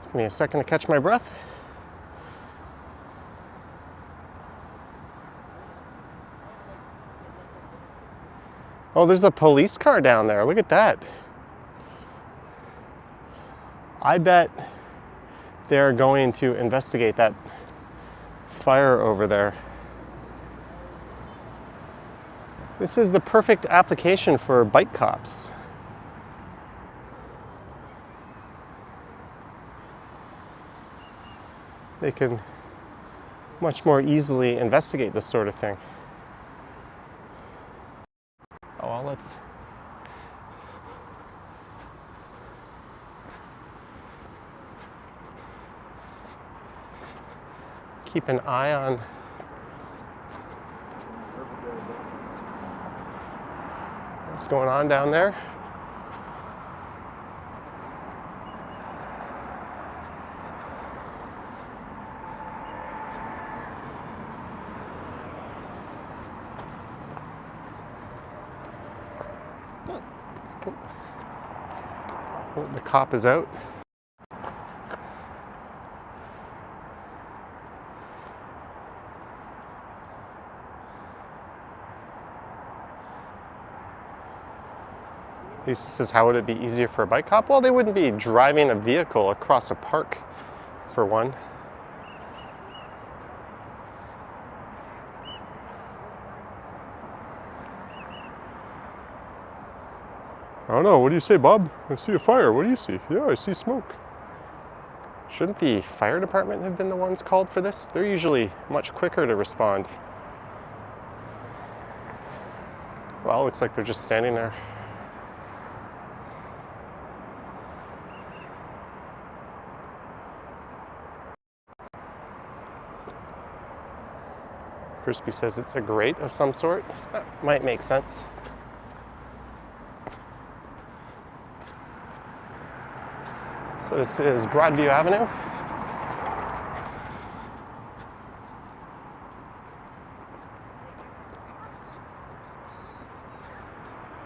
Give me a second to catch my breath. Oh, there's a police car down there. Look at that. I bet they're going to investigate that fire over there. This is the perfect application for bike cops. They can much more easily investigate this sort of thing. Oh, well, let's keep an eye on what's going on down there. Oh, the cop is out. Lisa says, how would it be easier for a bike cop? Well, they wouldn't be driving a vehicle across a park, for one. I don't know. What do you say, Bob? I see a fire. What do you see? Yeah, I see smoke. Shouldn't the fire department have been the ones called for this? They're usually much quicker to respond. Well, looks like they're just standing there. Crispy says it's a grate of some sort. That might make sense. So this is Broadview Avenue.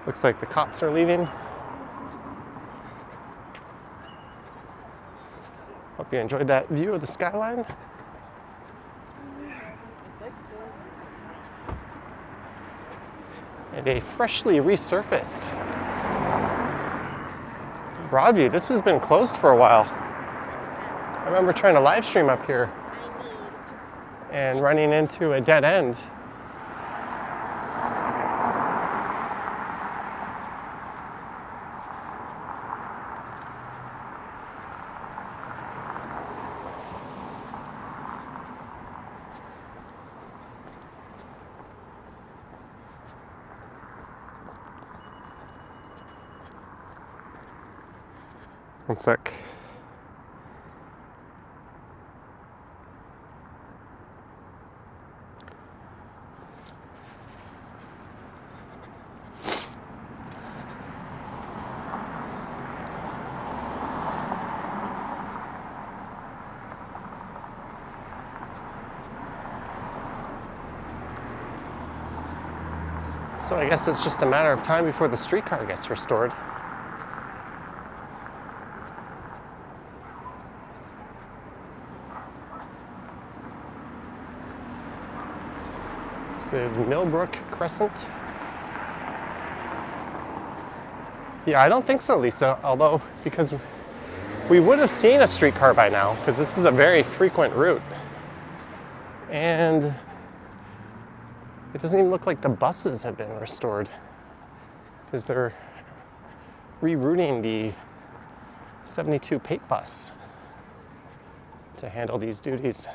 Looks like the cops are leaving. Hope you enjoyed that view of the skyline. And a freshly resurfaced Broadview. This has been closed for a while. I remember trying to live stream up here and running into a dead end. One sec. So I guess it's just a matter of time before the streetcar gets restored. This is Millbrook Crescent. Yeah, I don't think so, Lisa, although, because we would have seen a streetcar by now, because this is a very frequent route. And it doesn't even look like the buses have been restored, because they're rerouting the 72 Pate bus to handle these duties.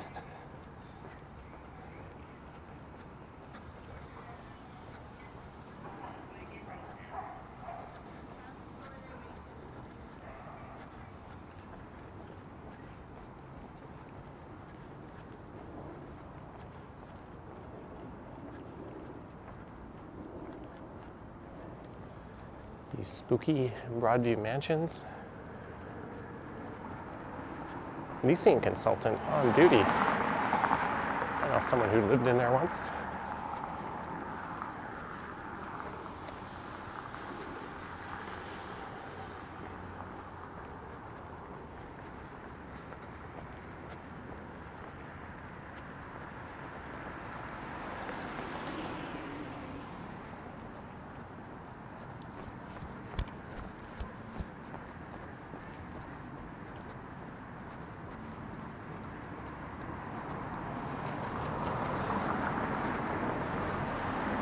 These spooky Broadview mansions. Leasing consultant on duty. I know someone who lived in there once.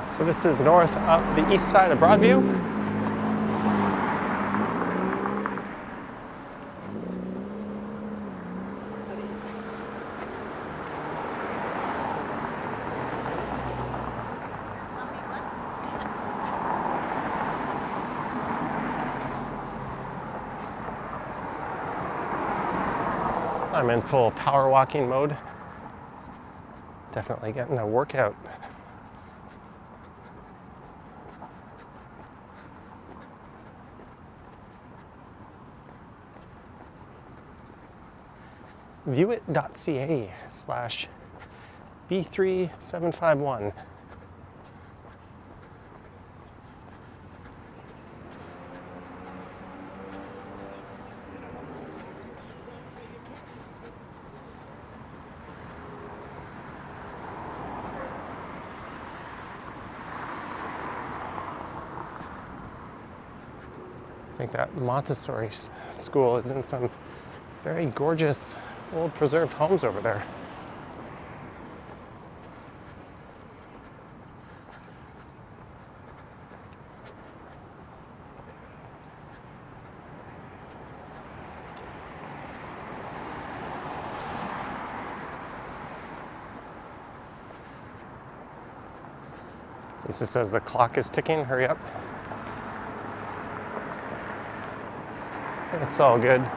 So this is north up the east side of Broadview. I'm in full power walking mode. Definitely getting a workout. viewit.ca/B3751. I think that Montessori school is in some very gorgeous old preserved homes over there. Lisa says the clock is ticking, hurry up. It's all good.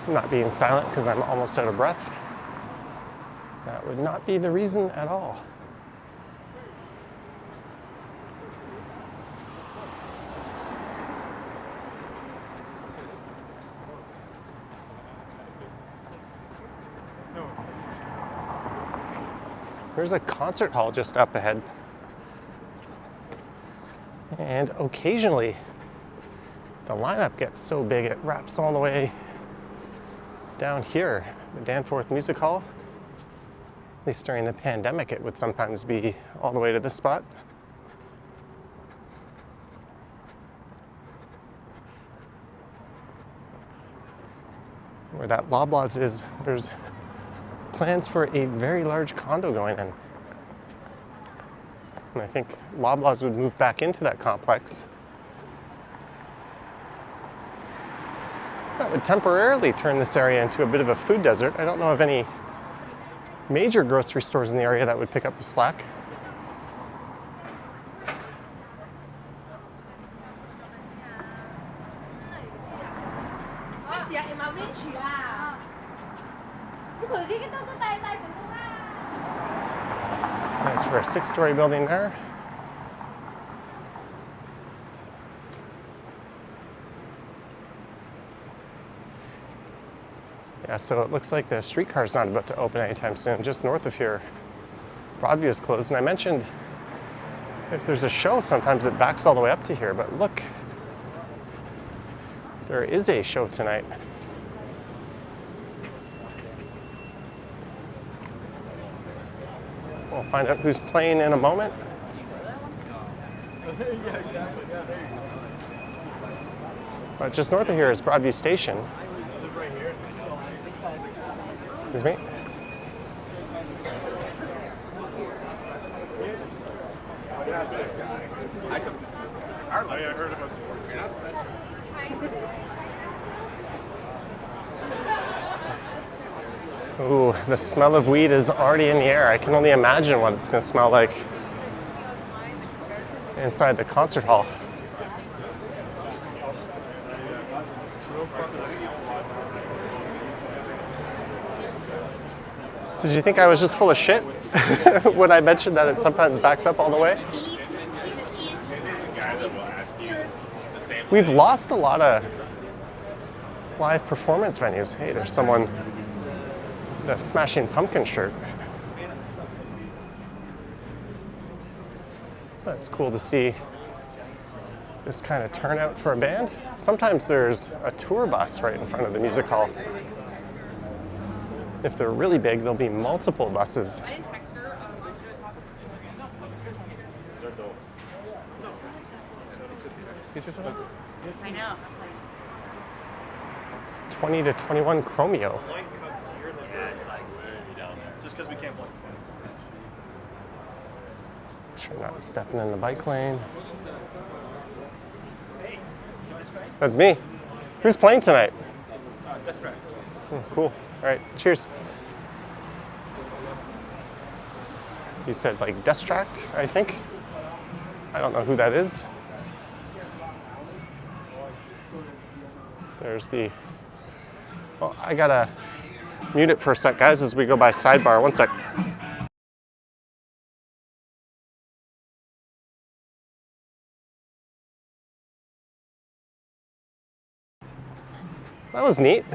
I'm not being silent because I'm almost out of breath. That would not be the reason at all. There's a concert hall just up ahead. And occasionally, the lineup gets so big it wraps all the way Down here, the Danforth Music Hall. At least during the pandemic, it would sometimes be all the way to this spot. Where that Loblaws is, there's plans for a very large condo going in. And I think Loblaws would move back into that complex. That would temporarily turn this area into a bit of a food desert. I don't know of any major grocery stores in the area that would pick up the slack. That's for a 6-story building there. Yeah, so it looks like the streetcar's not about to open anytime soon. Just north of here, Broadview is closed. And I mentioned if there's a show, sometimes it backs all the way up to here. But look, there is a show tonight. We'll find out who's playing in a moment. But just north of here is Broadview Station. Excuse me. Ooh, the smell of weed is already in the air. I can only imagine what it's going to smell like inside the concert hall. Did you think I was just full of shit when I mentioned that it sometimes backs up all the way? We've lost a lot of live performance venues. Hey, there's someone, the Smashing Pumpkin shirt. That's cool to see this kind of turnout for a band. Sometimes there's a tour bus right in front of the music hall. If they're really big, there'll be multiple buses. I know. 20 to 21 Chromeo. Yeah, it's like way down there. Just because we can't blink. Sure, not stepping in the bike lane. That's me. Who's playing tonight? That's right. Cool. All right, cheers. You said like Destract, I think. I don't know who that is. There's the, well, I gotta mute it for a sec, guys, as we go by sidebar. One sec. That was neat.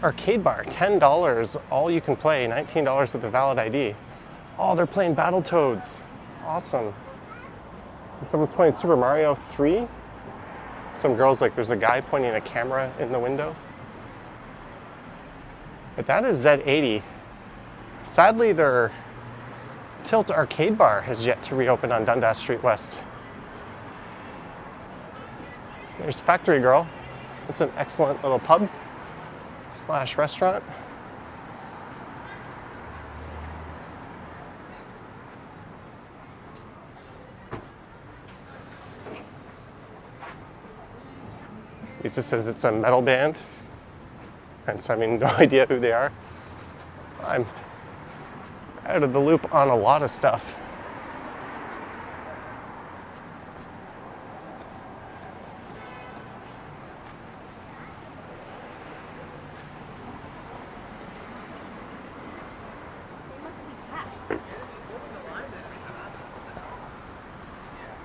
Arcade bar, $10, all you can play, $19 with a valid ID. Oh, they're playing Battletoads. Awesome. And someone's playing Super Mario 3. Some girls, like there's a guy pointing a camera in the window. But that is Z80. Sadly, their Tilt Arcade Bar has yet to reopen on Dundas Street West. There's Factory Girl. It's an excellent little pub / restaurant. Lisa says it's a metal band, hence having no idea who they are. I'm out of the loop on a lot of stuff.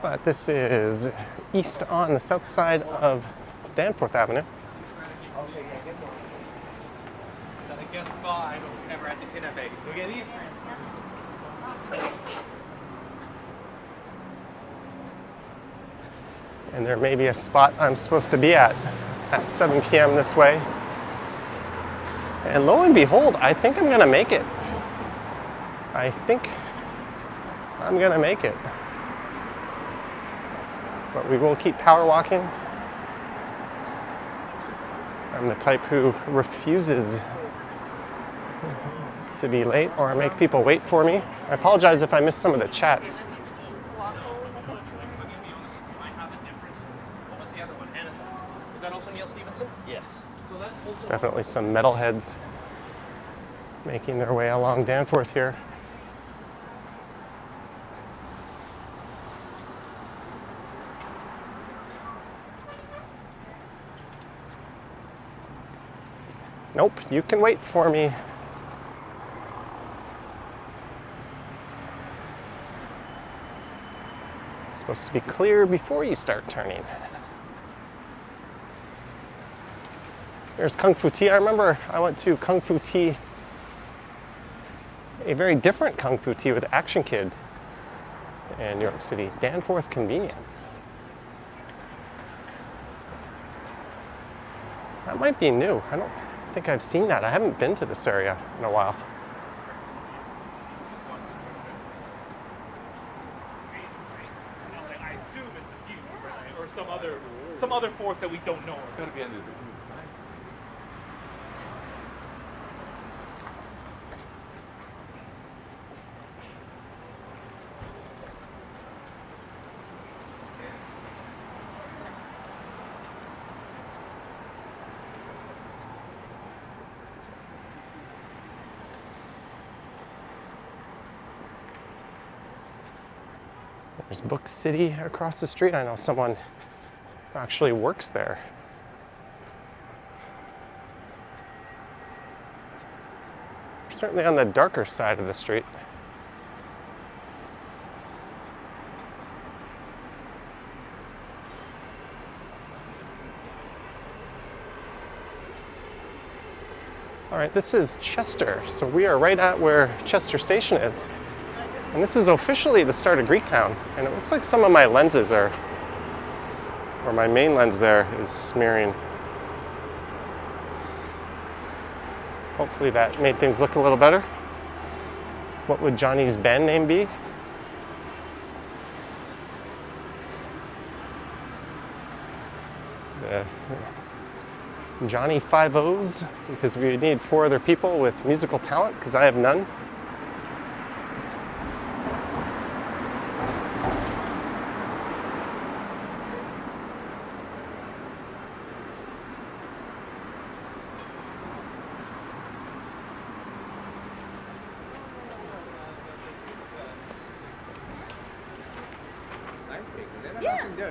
But this is east on the south side of Danforth Avenue. That against God, ever at the innovate. And there may be a spot I'm supposed to be at 7 p.m. this way. And lo and behold, I think I'm gonna make it. I think I'm gonna make it. But we will keep power walking. I'm the type who refuses to be late or make people wait for me. I apologize if I missed some of the chats. There's definitely some metalheads making their way along Danforth here. Nope, you can wait for me. It's supposed to be clear before you start turning. There's Kung Fu Tea. I remember I went to Kung Fu Tea, a very different Kung Fu Tea with Action Kid in New York City, Danforth Convenience. That might be new. I don't think I've seen that. I haven't been to this area in a while. I assume it's the fuse, right? Or some other force that we don't know. It's gotta be under the sign. There's Book City across the street. I know someone who actually works there. Certainly on the darker side of the street. All right, this is Chester. So we are right at where Chester Station is. And this is officially the start of Greektown. And it looks like some of my lenses are, or my main lens there is smearing. Hopefully that made things look a little better. What would Johnny's band name be? Johnny 5 O's, because we need 4 other people with musical talent, because I have none.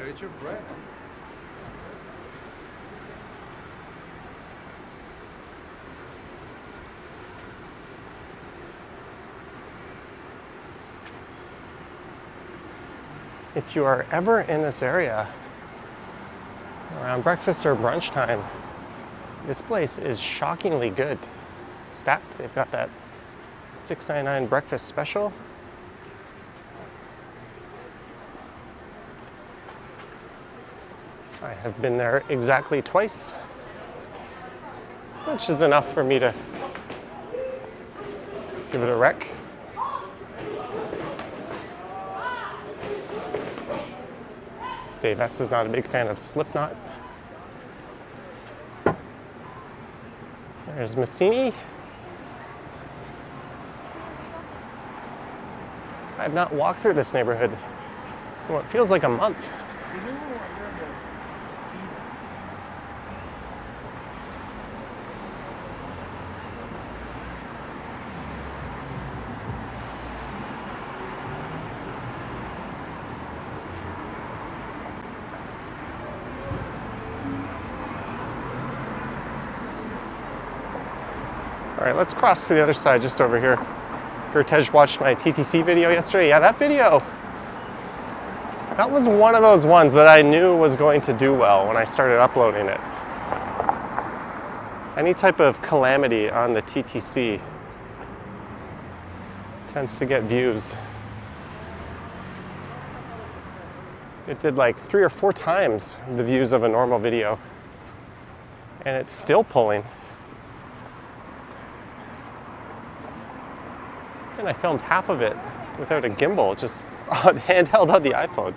It's your bread. If you are ever in this area around breakfast or brunch time, this place is shockingly good. Stacked. They've got that $6.99 breakfast special. I have been there exactly twice, which is enough for me to give it a rec. Dave S. is not a big fan of Slipknot. There's Massini. I have not walked through this neighborhood in what feels like a month. All right, let's cross to the other side, just over here. Tej watched my TTC video yesterday. Yeah, that video, that was one of those ones that I knew was going to do well when I started uploading it. Any type of calamity on the TTC tends to get views. It did like 3 or 4 times the views of a normal video. And it's still pulling. And I filmed half of it without a gimbal, just handheld on the iPhone.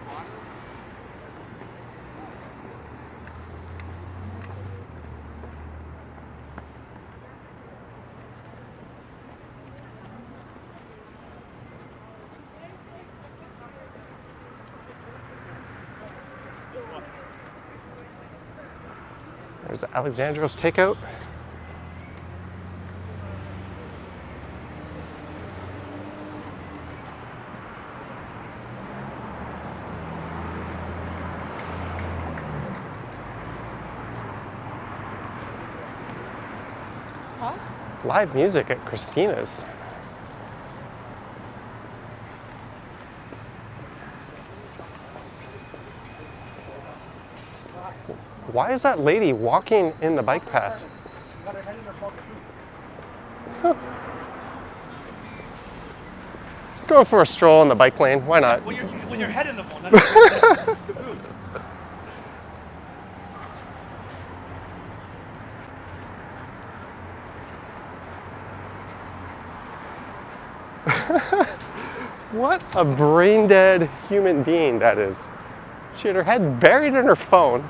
There's Alexandro's Takeout. Live music at Christina's. Why is that lady walking in the bike path? Huh. Just going for a stroll in the bike lane. Why not? When your head in the phone, that's What a brain dead human being that is. She had her head buried in her phone,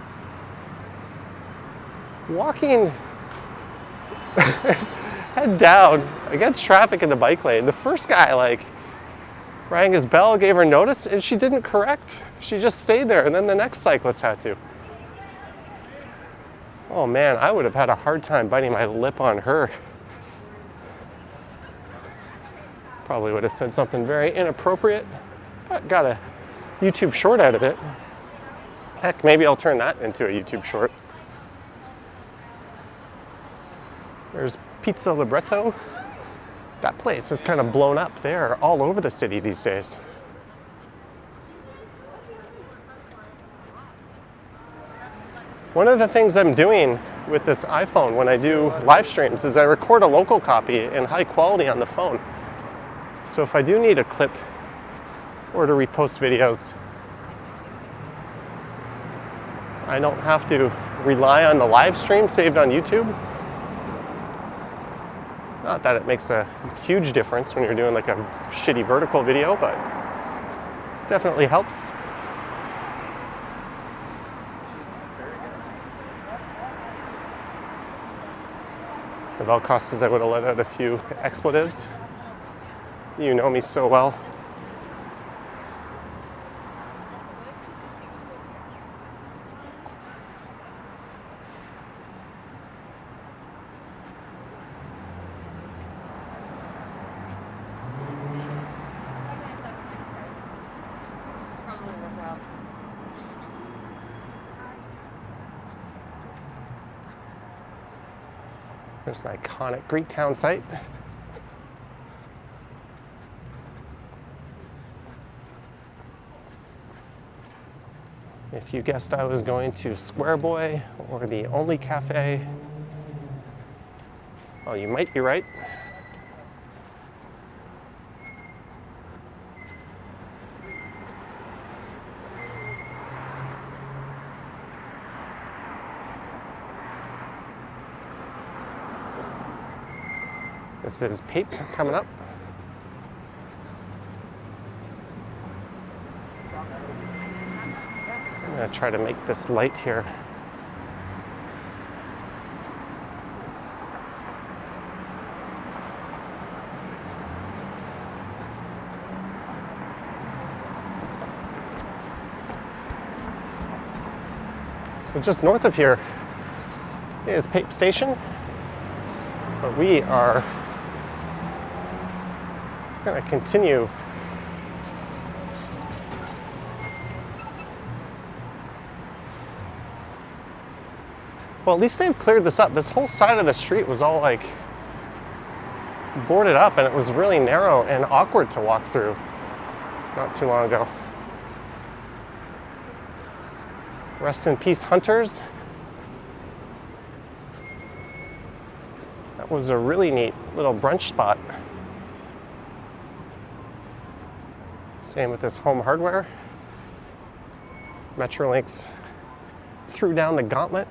walking head down against traffic in the bike lane. The first guy like rang his bell, gave her notice, and she didn't correct. She just stayed there, and then the next cyclist had to. Oh man, I would have had a hard time biting my lip on her. Probably would have said something very inappropriate, but got a YouTube short out of it. Heck, maybe I'll turn that into a YouTube short. There's Pizza Libretto. That place is kind of blown up. They're all over the city these days. One of the things I'm doing with this iPhone when I do live streams is I record a local copy in high quality on the phone. So if I do need a clip or to repost videos, I don't have to rely on the live stream saved on YouTube. Not that it makes a huge difference when you're doing like a shitty vertical video, but definitely helps. At all costs, I would have let out a few expletives. You know me so well. There's an iconic Greek town site. If you guessed I was going to Square Boy or the Only Cafe, well, you might be right. This is Pape coming up. I'm going to try to make this light here. So just north of here is Pape Station, but we are going to continue well, at least they've cleared this up. This whole side of the street was all like boarded up, and it was really narrow and awkward to walk through not too long ago. Rest in peace, Hunters. That was a really neat little brunch spot. Same with this Home Hardware. Metrolinx threw down the gauntlet.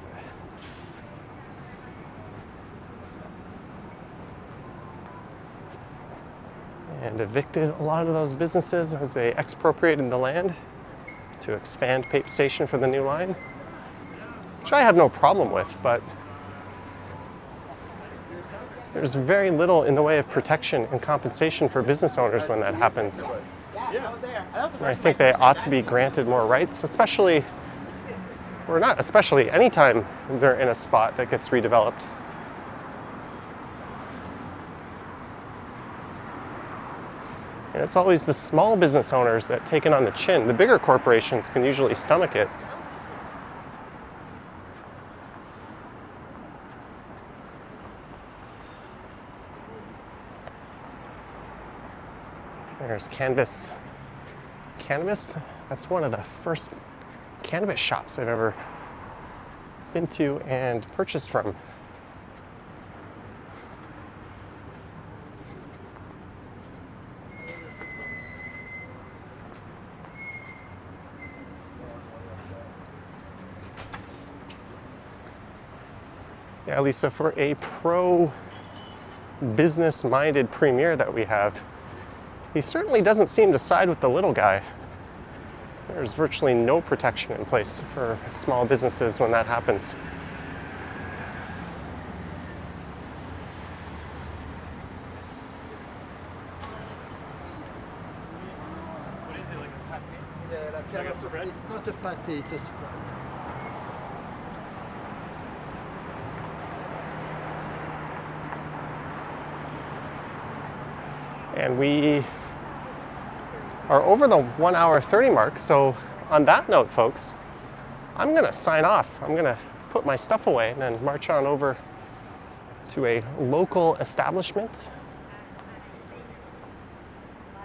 And evicted a lot of those businesses as they expropriated the land to expand Pape Station for the new line, which I have no problem with, but there's very little in the way of protection and compensation for business owners when that happens. And I think they ought to be granted more rights, especially, or not especially, anytime they're in a spot that gets redeveloped. And it's always the small business owners that take it on the chin. The bigger corporations can usually stomach it. There's Cannabis. Cannabis? That's one of the first cannabis shops I've ever been to and purchased from. Yeah, Lisa, for a pro-business-minded premier that we have, he certainly doesn't seem to side with the little guy. There's virtually no protection in place for small businesses when that happens. What is it, like a pate? Yeah, like a spread. It's not a pate, it's a spread. And we are over the 1 hour 30 mark. So on that note, folks, I'm gonna sign off. I'm gonna put my stuff away and then march on over to a local establishment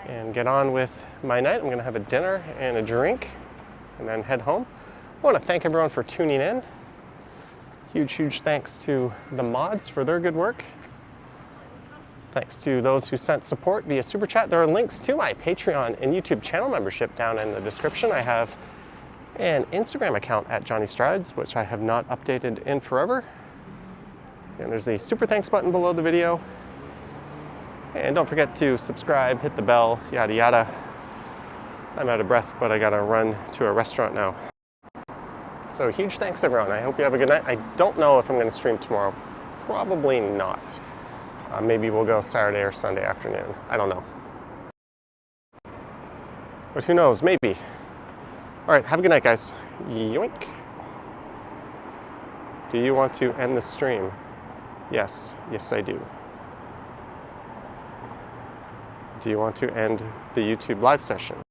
and get on with my night. I'm gonna have a dinner and a drink and then head home. I wanna thank everyone for tuning in. Huge thanks to the mods for their good work. Thanks to those who sent support via Super Chat. There are links to my Patreon and YouTube channel membership down in the description. I have an Instagram account at Johnny Strides, which I have not updated in forever. And there's a super thanks button below the video. And don't forget to subscribe, hit the bell, yada yada. I'm out of breath, but I gotta run to a restaurant now. So huge thanks everyone. I hope you have a good night. I don't know if I'm gonna stream tomorrow. Probably not. Maybe we'll go Saturday or Sunday afternoon. I don't know. But who knows, maybe. All right, have a good night, guys. Yoink. Do you want to end the stream? Yes, I do. Do you want to end the YouTube live session?